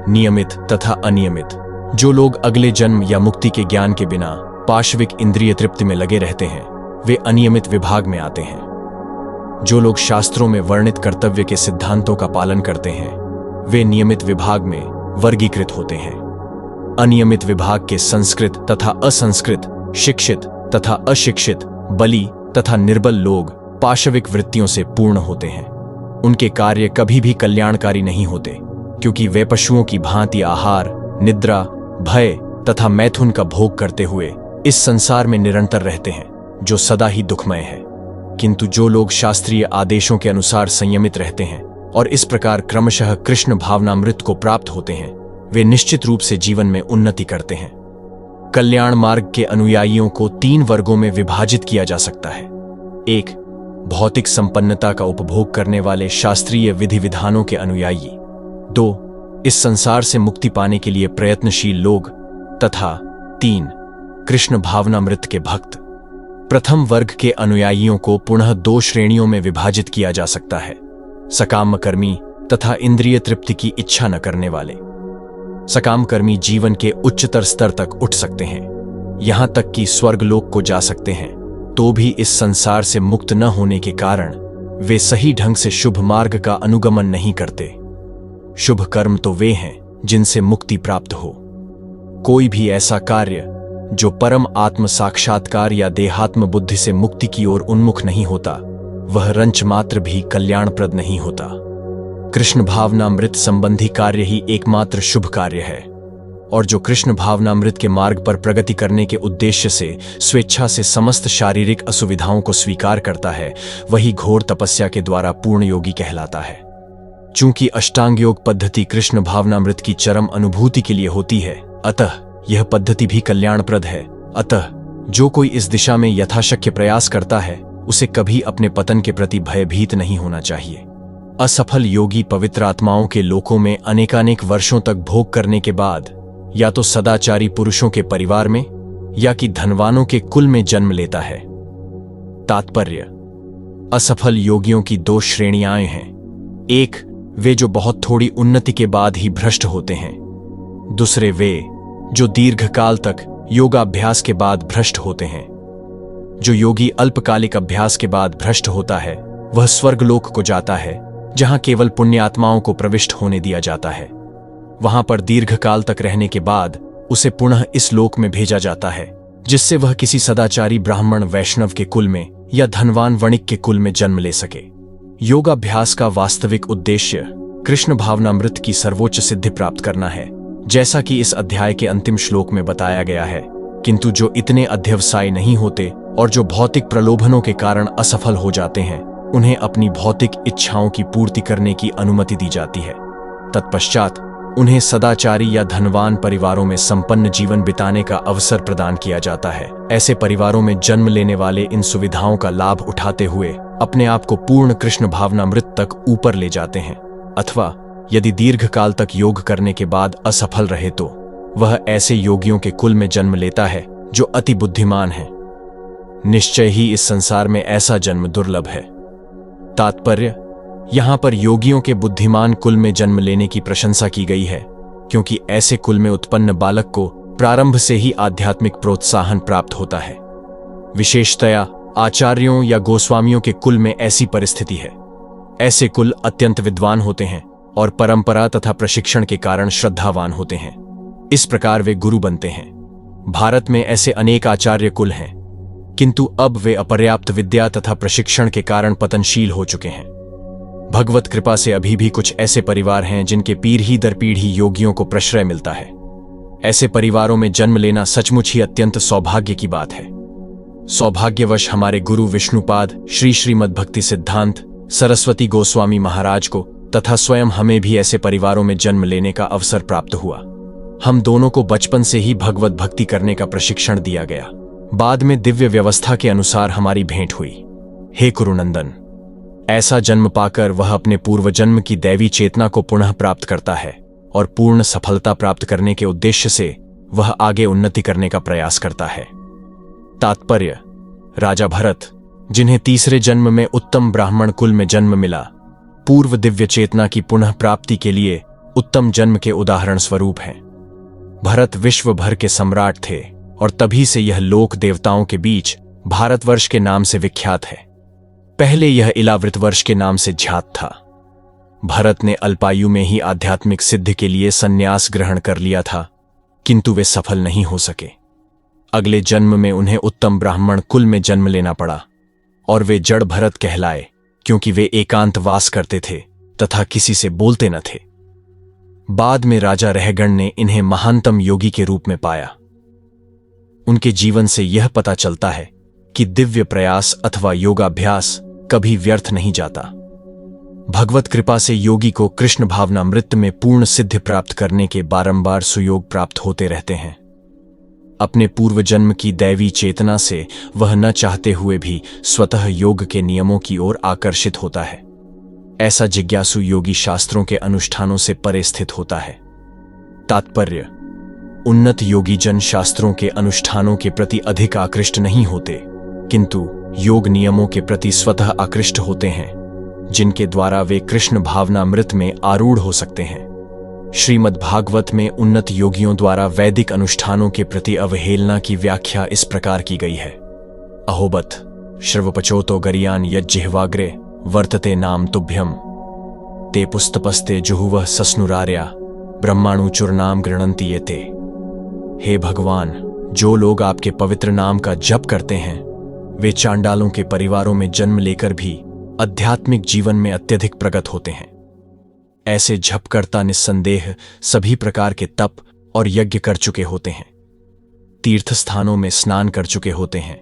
नियमित तथा अनियमित। जो लोग अगले जन्म या मुक्ति के ज्ञान के बिना पाशविक इंद्रिय तृप्ति में लगे रहते हैं वे अनियमित विभाग में आते हैं। जो लोग शास्त्रों में वर्णित कर्तव्य के सिद्धांतों का पालन करते हैं वे नियमित विभाग में वर्गीकृत होते हैं। अनियमित विभाग के संस्कृत तथा असंस्कृत, शिक्षित तथा अशिक्षित, बली तथा निर्बल लोग पाशविक वृत्तियों से पूर्ण होते हैं। उनके कार्य कभी भी कल्याणकारी नहीं होते, क्योंकि वे पशुओं की भांति आहार, निद्रा, भय तथा मैथुन का भोग करते हुए इस संसार में निरंतर रहते हैं, जो सदा ही दुखमय है। किंतु जो लोग शास्त्रीय आदेशों के अनुसार संयमित रहते हैं और इस प्रकार क्रमशः कृष्ण भावनामृत को प्राप्त होते हैं वे निश्चित रूप से जीवन में उन्नति करते हैं। कल्याण मार्ग के अनुयायियों को 3 वर्गों में विभाजित किया जा सकता है। 1. भौतिक संपन्नता का उपभोग करने वाले शास्त्रीय विधि विधानों के अनुयायी। 2. इस संसार से मुक्ति पाने के लिए प्रयत्नशील लोग। तथा 3. कृष्ण भावनामृत के भक्त। प्रथम वर्ग के अनुयायियों को पुनः 2 श्रेणियों में विभाजित किया जा सकता है, सकाम कर्मी तथा इंद्रिय तृप्ति की इच्छा न करने वाले। सकाम कर्मी जीवन के उच्चतर स्तर तक उठ सकते हैं, यहां तक कि स्वर्गलोक को जा सकते हैं, तो भी इस संसार से मुक्त न होने के कारण वे सही ढंग से शुभ मार्ग का अनुगमन नहीं करते। शुभ कर्म तो वे हैं जिनसे मुक्ति प्राप्त हो। कोई भी ऐसा कार्य जो परम आत्म साक्षात्कार या देहात्म बुद्धि से मुक्ति की ओर उन्मुख नहीं होता वह रंच मात्र भी कल्याणप्रद नहीं होता। कृष्ण भावनामृत संबंधी कार्य ही एकमात्र शुभ कार्य है। और जो कृष्ण भावनामृत के मार्ग पर प्रगति करने के उद्देश्य से स्वेच्छा से समस्त शारीरिक असुविधाओं को स्वीकार करता है, वही घोर तपस्या के द्वारा पूर्ण योगी कहलाता है। चूंकि अष्टांग योग पद्धति कृष्ण भावनामृत की चरम अनुभूति के लिए होती है, अतः यह पद्धति भी कल्याणप्रद है। अतः जो कोई इस दिशा में यथाशक्य प्रयास करता है, उसे कभी अपने पतन के प्रति भयभीत नहीं होना चाहिए। असफल योगी पवित्र आत्माओं के लोकों में अनेकानेक वर्षों तक भोग करने के बाद या तो सदाचारी पुरुषों के परिवार में या कि धनवानों के कुल में जन्म लेता है। तात्पर्य: असफल योगियों की दो श्रेणियां हैं। एक, वे जो बहुत थोड़ी उन्नति के बाद ही भ्रष्ट होते हैं। दूसरे, वे जो दीर्घकाल तक योगाभ्यास के बाद भ्रष्ट होते हैं। जो योगी अल्पकालिक अभ्यास के बाद भ्रष्ट होता है, वह स्वर्गलोक को जाता है, जहां केवल पुण्यात्माओं को प्रविष्ट होने दिया जाता है। वहां पर दीर्घकाल तक रहने के बाद उसे पुनः इस लोक में भेजा जाता है, जिससे वह किसी सदाचारी ब्राह्मण वैष्णव के कुल में या धनवान वणिक के कुल में जन्म ले सके। योगाभ्यास का वास्तविक उद्देश्य कृष्ण भावनामृत की सर्वोच्च सिद्धि प्राप्त करना है, जैसा कि इस अध्याय के अंतिम श्लोक में बताया गया है। किंतु जो इतने अध्यवसायी नहीं होते और जो भौतिक प्रलोभनों के कारण असफल हो जाते हैं, उन्हें अपनी भौतिक इच्छाओं की पूर्ति करने की अनुमति दी जाती है। तत्पश्चात उन्हें सदाचारी या धनवान परिवारों में संपन्न जीवन बिताने का अवसर प्रदान किया जाता है। ऐसे परिवारों में जन्म लेने वाले इन सुविधाओं का लाभ उठाते हुए अपने आप को पूर्ण कृष्ण भावनामृत तक ऊपर ले जाते हैं। अथवा यदि दीर्घकाल तक योग करने के बाद असफल रहे तो वह ऐसे योगियों के कुल में जन्म लेता है जो अति बुद्धिमान हैं। निश्चय ही इस संसार में ऐसा जन्म दुर्लभ है। तात्पर्य: यहां पर योगियों के बुद्धिमान कुल में जन्म लेने की प्रशंसा की गई है, क्योंकि ऐसे कुल में उत्पन्न बालक को प्रारंभ से ही आध्यात्मिक प्रोत्साहन प्राप्त होता है। विशेषतया आचार्यों या गोस्वामियों के कुल में ऐसी परिस्थिति है। ऐसे कुल अत्यंत विद्वान होते हैं और परंपरा तथा प्रशिक्षण के कारण श्रद्धावान होते हैं। इस प्रकार वे गुरु बनते हैं। भारत में ऐसे अनेक आचार्य कुल हैं, किंतु अब वे अपर्याप्त विद्या तथा प्रशिक्षण के कारण पतनशील हो चुके हैं। भगवत कृपा से अभी भी कुछ ऐसे परिवार हैं जिनके पीढ़ी दर पीढ़ी योगियों को प्रश्रय मिलता है। ऐसे परिवारों में जन्म लेना सचमुच ही अत्यंत सौभाग्य की बात है। सौभाग्यवश हमारे गुरु विष्णुपाद श्री श्रीमद्भक्ति सिद्धांत सरस्वती गोस्वामी महाराज को तथा स्वयं हमें भी ऐसे परिवारों में जन्म लेने का अवसर प्राप्त हुआ। हम दोनों को बचपन से ही भगवत भक्ति करने का प्रशिक्षण दिया गया। बाद में दिव्य व्यवस्था के अनुसार हमारी भेंट हुई। हे कुरुनंदन, ऐसा जन्म पाकर वह अपने पूर्व जन्म की दैवी चेतना को पुनः प्राप्त करता है और पूर्ण सफलता प्राप्त करने के उद्देश्य से वह आगे उन्नति करने का प्रयास करता है। तात्पर्य: राजा भरत, जिन्हें तीसरे जन्म में उत्तम ब्राह्मण कुल में जन्म मिला, पूर्व दिव्य चेतना की पुनः प्राप्ति के लिए उत्तम जन्म के उदाहरण स्वरूप हैं। भरत विश्व भर के सम्राट थे और तभी से यह लोक देवताओं के बीच भारतवर्ष के नाम से विख्यात है। पहले यह इलावृत वर्ष के नाम से ख्यात था। भरत ने अल्पायु में ही आध्यात्मिक सिद्धि के लिए संन्यास ग्रहण कर लिया था, किंतु वे सफल नहीं हो सके। अगले जन्म में उन्हें उत्तम ब्राह्मण कुल में जन्म लेना पड़ा और वे जड़ भरत कहलाए, क्योंकि वे एकांतवास करते थे तथा किसी से बोलते न थे। बाद में राजा रहगण ने इन्हें महानतम योगी के रूप में पाया। उनके जीवन से यह पता चलता है कि दिव्य प्रयास अथवा योगाभ्यास कभी व्यर्थ नहीं जाता। भगवत कृपा से योगी को कृष्ण भावनामृत में पूर्ण सिद्धि प्राप्त करने के बारंबार सुयोग प्राप्त होते रहते हैं। अपने पूर्व जन्म की दैवी चेतना से वह न चाहते हुए भी स्वतः योग के नियमों की ओर आकर्षित होता है। ऐसा जिज्ञासु योगी शास्त्रों के अनुष्ठानों से परे स्थित होता है। तात्पर्य: उन्नत योगी जन शास्त्रों के अनुष्ठानों के प्रति अधिक आकृष्ट नहीं होते, किंतु योग नियमों के प्रति स्वतः आकृष्ट होते हैं, जिनके द्वारा वे कृष्ण भावनामृत में आरूढ़ हो सकते हैं। श्रीमद् भागवत में उन्नत योगियों द्वारा वैदिक अनुष्ठानों के प्रति अवहेलना की व्याख्या इस प्रकार की गई है: अहोबत श्रवपचोतो गरियान यज्जिह्वाग्रे वर्तते नाम तुभ्यम ते पुस्तपस्ते जुहुवः सस्नुरार्या ब्रह्माणुचुर्नाम गृणन्ति ये ते। हे भगवान, जो लोग आपके पवित्र नाम का जप करते हैं, वे चांडालों के परिवारों में जन्म लेकर भी आध्यात्मिक जीवन में अत्यधिक प्रगत होते हैं। ऐसे जपकर्ता निस्संदेह सभी प्रकार के तप और यज्ञ कर चुके होते हैं, तीर्थ स्थानों में स्नान कर चुके होते हैं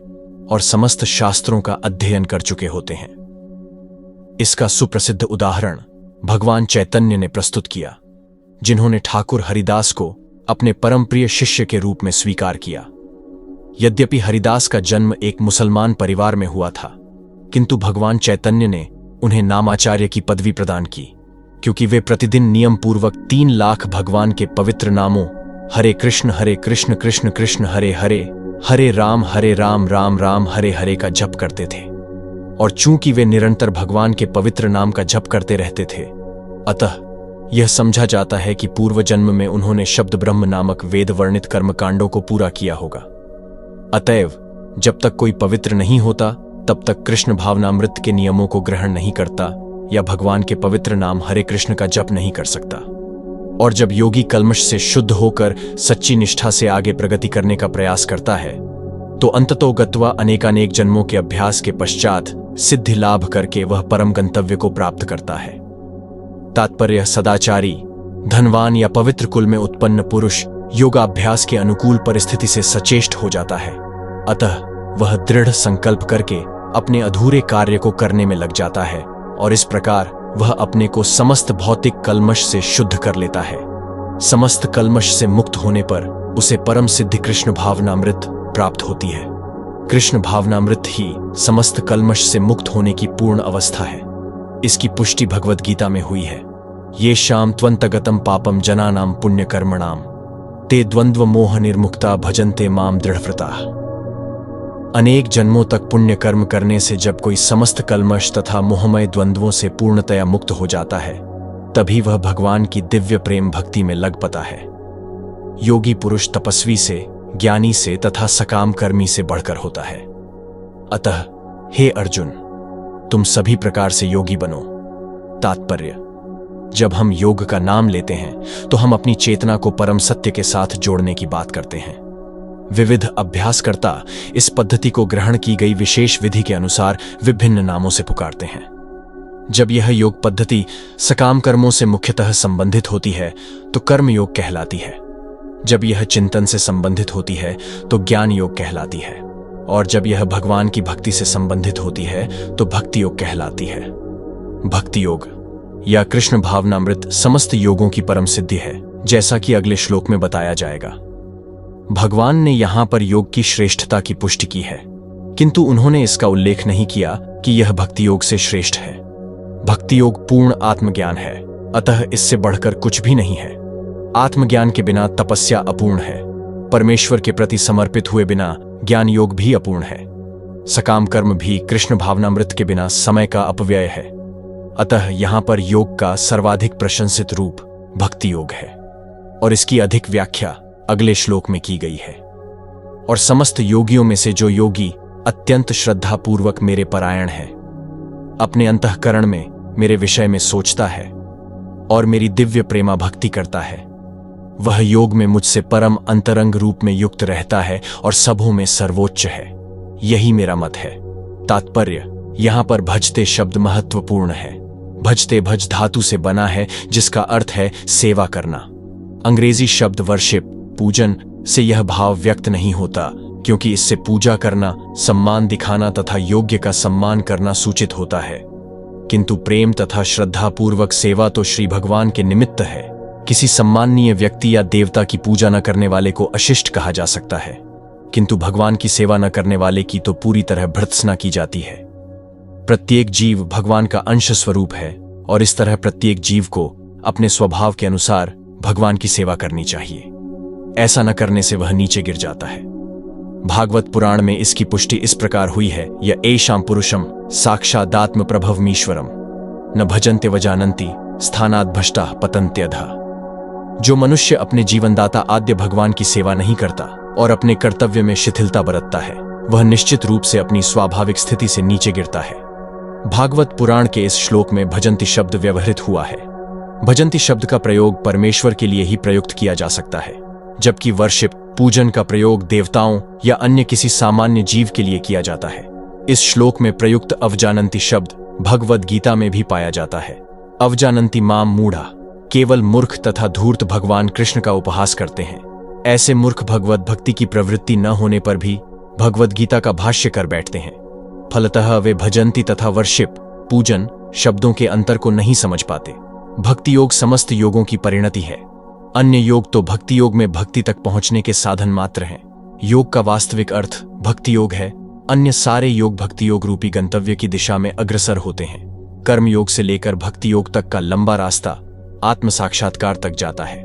और समस्त शास्त्रों का अध्ययन कर चुके होते हैं। इसका सुप्रसिद्ध उदाहरण भगवान चैतन्य ने प्रस्तुत किया, जिन्होंने ठाकुर हरिदास को अपने परम प्रिय शिष्य के रूप में स्वीकार किया। यद्यपि हरिदास का जन्म एक मुसलमान परिवार में हुआ था, किंतु भगवान चैतन्य ने उन्हें नामाचार्य की पदवी प्रदान की, क्योंकि वे प्रतिदिन नियम पूर्वक 3 लाख भगवान के पवित्र नामों हरे कृष्ण कृष्ण कृष्ण हरे हरे, हरे राम राम राम हरे हरे का जप करते थे। और चूंकि वे निरंतर भगवान के पवित्र नाम का जप करते रहते थे, अतः यह समझा जाता है कि पूर्व जन्म में उन्होंने शब्द ब्रह्म नामक वेद वर्णित कर्मकांडों को पूरा किया होगा। अतएव जब तक कोई पवित्र नहीं होता, तब तक कृष्ण भावनामृत के नियमों को ग्रहण नहीं करता या भगवान के पवित्र नाम हरे कृष्ण का जप नहीं कर सकता। और जब योगी कल्मश से शुद्ध होकर सच्ची निष्ठा से आगे प्रगति करने का प्रयास करता है, तो अंततोगत्वा अनेकानेक जन्मों के अभ्यास के पश्चात सिद्धि लाभ करके वह परम गंतव्य को प्राप्त करता है। तात्पर्य: सदाचारी, धनवान या पवित्र कुल में उत्पन्न पुरुष योगाभ्यास के अनुकूल परिस्थिति से सचेष्ट हो जाता है, अतः वह दृढ़ संकल्प करके अपने अधूरे कार्य को करने में लग जाता है और इस प्रकार वह अपने को समस्त भौतिक कल्मश से शुद्ध कर लेता है। समस्त कल्मश से मुक्त होने पर उसे परम सिद्धि कृष्ण भावनामृत प्राप्त होती है। कृष्ण भावनामृत ही समस्त कल्मश से मुक्त होने की पूर्ण अवस्था है। इसकी पुष्टि भगवद गीता में हुई है। ये शाम त्वंतगतम पापम जनानाम पुण्य कर्मणाम ते द्वंद्व मोह निर्मुक्ता भजन्ते माम दृढ़व्रता। अनेक जन्मों तक पुण्य कर्म करने से जब कोई समस्त कल्मश तथा मोहमय द्वंद्वों से पूर्णतया मुक्त हो जाता है, तभी वह भगवान की दिव्य प्रेम भक्ति में लग पाता है। योगी पुरुष तपस्वी से, ज्ञानी से तथा सकाम कर्मी से बढ़कर होता है। अतः हे अर्जुन, तुम सभी प्रकार से योगी बनो। तात्पर्य: जब हम योग का नाम लेते हैं तो हम अपनी चेतना को परम सत्य के साथ जोड़ने की बात करते हैं। विविध अभ्यासकर्ता इस पद्धति को ग्रहण की गई विशेष विधि के अनुसार विभिन्न नामों से पुकारते हैं। जब यह योग पद्धति सकाम कर्मों से मुख्यतः संबंधित होती है तो कर्म योग कहलाती है। जब यह चिंतन से संबंधित होती है तो ज्ञान योग कहलाती है, और जब यह भगवान की भक्ति से संबंधित होती है तो भक्ति योग कहलाती है। भक्ति योग या कृष्ण भावनामृत समस्त योगों की परम सिद्धि है, जैसा कि अगले श्लोक में बताया जाएगा। भगवान ने यहां पर योग की श्रेष्ठता की पुष्टि की है, किंतु उन्होंने इसका उल्लेख नहीं किया कि यह भक्ति योग से श्रेष्ठ है। भक्ति योग पूर्ण आत्मज्ञान है, अतः इससे बढ़कर कुछ भी नहीं है। आत्मज्ञान के बिना तपस्या अपूर्ण है। परमेश्वर के प्रति समर्पित हुए बिना ज्ञान योग भी अपूर्ण है। सकाम कर्म भी कृष्ण भावनामृत के बिना समय का अपव्यय है। अतः यहां पर योग का सर्वाधिक प्रशंसित रूप भक्ति योग है, और इसकी अधिक व्याख्या अगले श्लोक में की गई है। और समस्त योगियों में से जो योगी अत्यंत श्रद्धापूर्वक मेरे परायण है, अपने अंतःकरण में मेरे विषय में सोचता है और मेरी दिव्य प्रेमा भक्ति करता है, वह योग में मुझसे परम अंतरंग रूप में युक्त रहता है और सबों में सर्वोच्च है। यही मेरा मत है। तात्पर्य: यहां पर भजते शब्द महत्वपूर्ण है। भजते भज धातु से बना है, जिसका अर्थ है सेवा करना। अंग्रेजी शब्द वर्शिप, पूजन से यह भाव व्यक्त नहीं होता, क्योंकि इससे पूजा करना, सम्मान दिखाना तथा योग्य का सम्मान करना सूचित होता है। किंतु प्रेम तथा श्रद्धापूर्वक सेवा तो श्री भगवान के निमित्त है। किसी सम्माननीय व्यक्ति या देवता की पूजा न करने वाले को अशिष्ट कहा जा सकता है, किंतु भगवान की सेवा न करने वाले की तो पूरी तरह भर्त्सना की जाती है। प्रत्येक जीव भगवान का अंश स्वरूप है, और इस तरह प्रत्येक जीव को अपने स्वभाव के अनुसार भगवान की सेवा करनी चाहिए। ऐसा न करने से वह नीचे गिर जाता है। भागवत पुराण में इसकी पुष्टि इस प्रकार हुई है: य एषां पुरुषम साक्षादात्म प्रभवमीश्वरम न भजन्ते वजानन्ति स्थानाद् भ्रष्टाः पतन्त्यधः। जो मनुष्य अपने जीवनदाता आद्य भगवान की सेवा नहीं करता और अपने कर्तव्य में शिथिलता बरतता है, वह निश्चित रूप से अपनी स्वाभाविक स्थिति से नीचे गिरता है। भागवत पुराण के इस श्लोक में भजन्ति शब्द व्यवहृत हुआ है। भजन्ति शब्द का प्रयोग परमेश्वर के लिए ही प्रयुक्त किया जा सकता है, जबकि वर्शिप, पूजन का प्रयोग देवताओं या अन्य किसी सामान्य जीव के लिए किया जाता है। इस श्लोक में प्रयुक्त अवजानन्ति शब्द भगवद गीता में भी पाया जाता है। अवजानन्ति माम मूढ़ा, केवल मूर्ख तथा धूर्त भगवान कृष्ण का उपहास करते हैं। ऐसे मूर्ख भगवत भक्ति की प्रवृत्ति न होने पर भी भगवद गीता का भाष्य कर बैठते हैं। फलतः वे भजंती तथा वर्शिप पूजन शब्दों के अंतर को नहीं समझ पाते। भक्ति योग समस्त योगों की परिणति है। अन्य योग तो भक्ति योग में भक्ति तक पहुंचने के साधन मात्र हैं। योग का वास्तविक अर्थ भक्ति योग है। अन्य सारे योग भक्ति योग रूपी गंतव्य की दिशा में अग्रसर होते हैं। कर्म योग से लेकर भक्ति योग तक का लंबा रास्ता आत्म साक्षात्कार तक जाता है।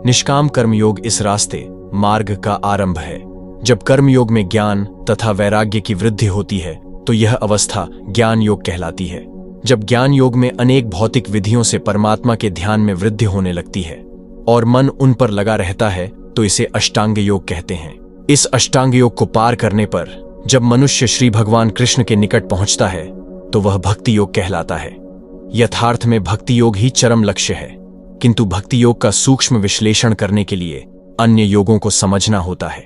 निष्काम कर्म योग इस रास्ते मार्ग का आरंभ है। जब कर्म योग में ज्ञान तथा वैराग्य की वृद्धि होती है तो यह अवस्था ज्ञान योग कहलाती है। जब ज्ञान योग में अनेक भौतिक विधियों से परमात्मा के ध्यान में वृद्धि होने लगती है और मन उन पर लगा रहता है तो इसे अष्टांग योग कहते हैं। इस अष्टांग योग को पार करने पर जब मनुष्य श्री भगवान कृष्ण के निकट पहुंचता है तो वह भक्ति योग कहलाता है। यथार्थ में भक्ति योग ही चरम लक्ष्य है, किंतु भक्ति योग का सूक्ष्म विश्लेषण करने के लिए अन्य योगों को समझना होता है।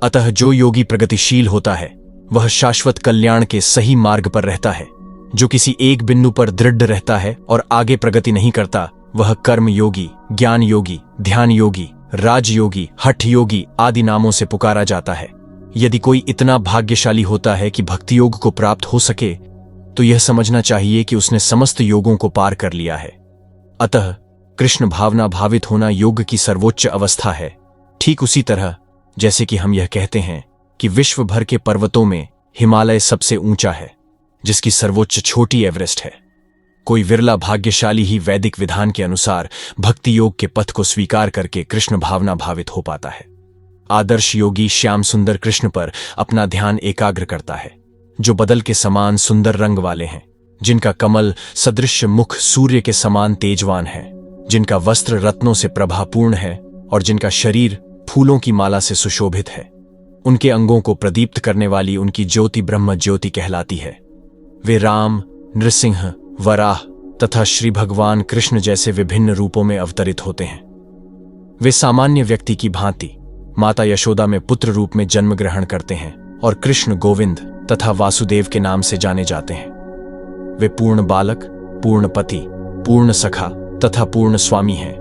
अतः जो योगी प्रगतिशील होता है वह शाश्वत कल्याण के सही मार्ग पर रहता है। जो किसी एक बिंदु पर दृढ़ रहता है और आगे प्रगति नहीं करता वह कर्म योगी, ज्ञान योगी, ध्यान योगी, राजयोगी, हठ योगी आदि नामों से पुकारा जाता है। यदि कोई इतना भाग्यशाली होता है कि भक्ति योग को प्राप्त हो सके तो यह समझना चाहिए कि उसने समस्त योगों को पार कर लिया है। अतः कृष्ण भावना भावित होना योग की सर्वोच्च अवस्था है। ठीक उसी तरह जैसे कि हम यह कहते हैं कि विश्व भर के पर्वतों में हिमालय सबसे ऊंचा है, जिसकी सर्वोच्च छोटी एवरेस्ट है। कोई विरला भाग्यशाली ही वैदिक विधान के अनुसार भक्ति योग के पथ को स्वीकार करके कृष्ण भावना भावित हो पाता है। आदर्श योगी श्याम सुंदर कृष्ण पर अपना ध्यान एकाग्र करता है, जो बदल के समान सुंदर रंग वाले हैं, जिनका कमल सदृश मुख सूर्य के समान तेजवान है, जिनका वस्त्र रत्नों से प्रभापूर्ण है और जिनका शरीर फूलों की माला से सुशोभित है। उनके अंगों को प्रदीप्त करने वाली उनकी ज्योति ब्रह्म ज्योति कहलाती है। वे राम, नृसिंह, वराह तथा श्री भगवान कृष्ण जैसे विभिन्न रूपों में अवतरित होते हैं। वे सामान्य व्यक्ति की भांति माता यशोदा में पुत्र रूप में जन्म ग्रहण करते हैं और कृष्ण गोविंद तथा वासुदेव के नाम से जाने जाते हैं। वे पूर्ण बालक, पूर्ण पति, पूर्ण सखा तथा पूर्ण स्वामी हैं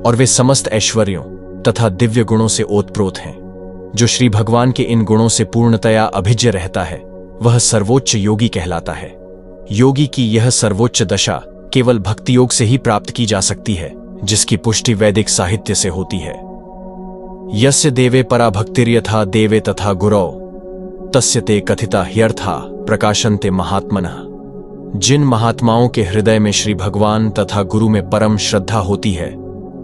और वे समस्त ऐश्वर्यों तथा दिव्य गुणों से ओतप्रोत हैं। जो श्री भगवान के इन गुणों से पूर्णतया अभिज्ञ रहता है वह सर्वोच्च योगी कहलाता है। योगी की यह सर्वोच्च दशा केवल भक्ति योग से ही प्राप्त की जा सकती है, जिसकी पुष्टि वैदिक साहित्य से होती है। यस्य देवे परा भक्तिर्यथा देवे तथा गुरौ तस्य ते कथिता ह्यर्था प्रकाशन्ते महात्मनः। जिन महात्माओं के हृदय में श्री भगवान तथा गुरु में परम श्रद्धा होती है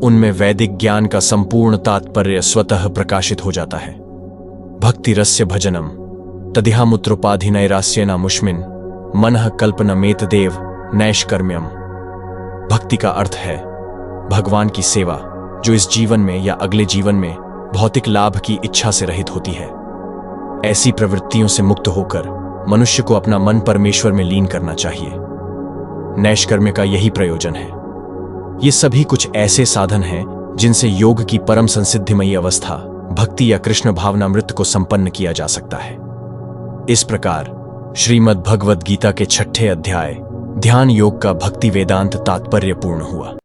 उनमें वैदिक ज्ञान का संपूर्ण तात्पर्य स्वतः प्रकाशित हो जाता है। भक्ति रस्य भजनम तदिहामुत्रोपाधिनैरास्येन मुष्मिन मनः कल्पनमेत देव नैष्कर्म्यम। भक्ति का अर्थ है भगवान की सेवा, जो इस जीवन में या अगले जीवन में भौतिक लाभ की इच्छा से रहित होती है। ऐसी प्रवृत्तियों से मुक्त होकर मनुष्य को अपना मन परमेश्वर में लीन करना चाहिए। नैष्कर्म्य का यही प्रयोजन है। ये सभी कुछ ऐसे साधन हैं जिनसे योग की परम संसिद्धिमयी अवस्था भक्ति या कृष्ण भावनामृत को संपन्न किया जा सकता है। इस प्रकार श्रीमद् भगवद गीता के 6ठे अध्याय ध्यान योग का भक्ति वेदांत तात्पर्य पूर्ण हुआ।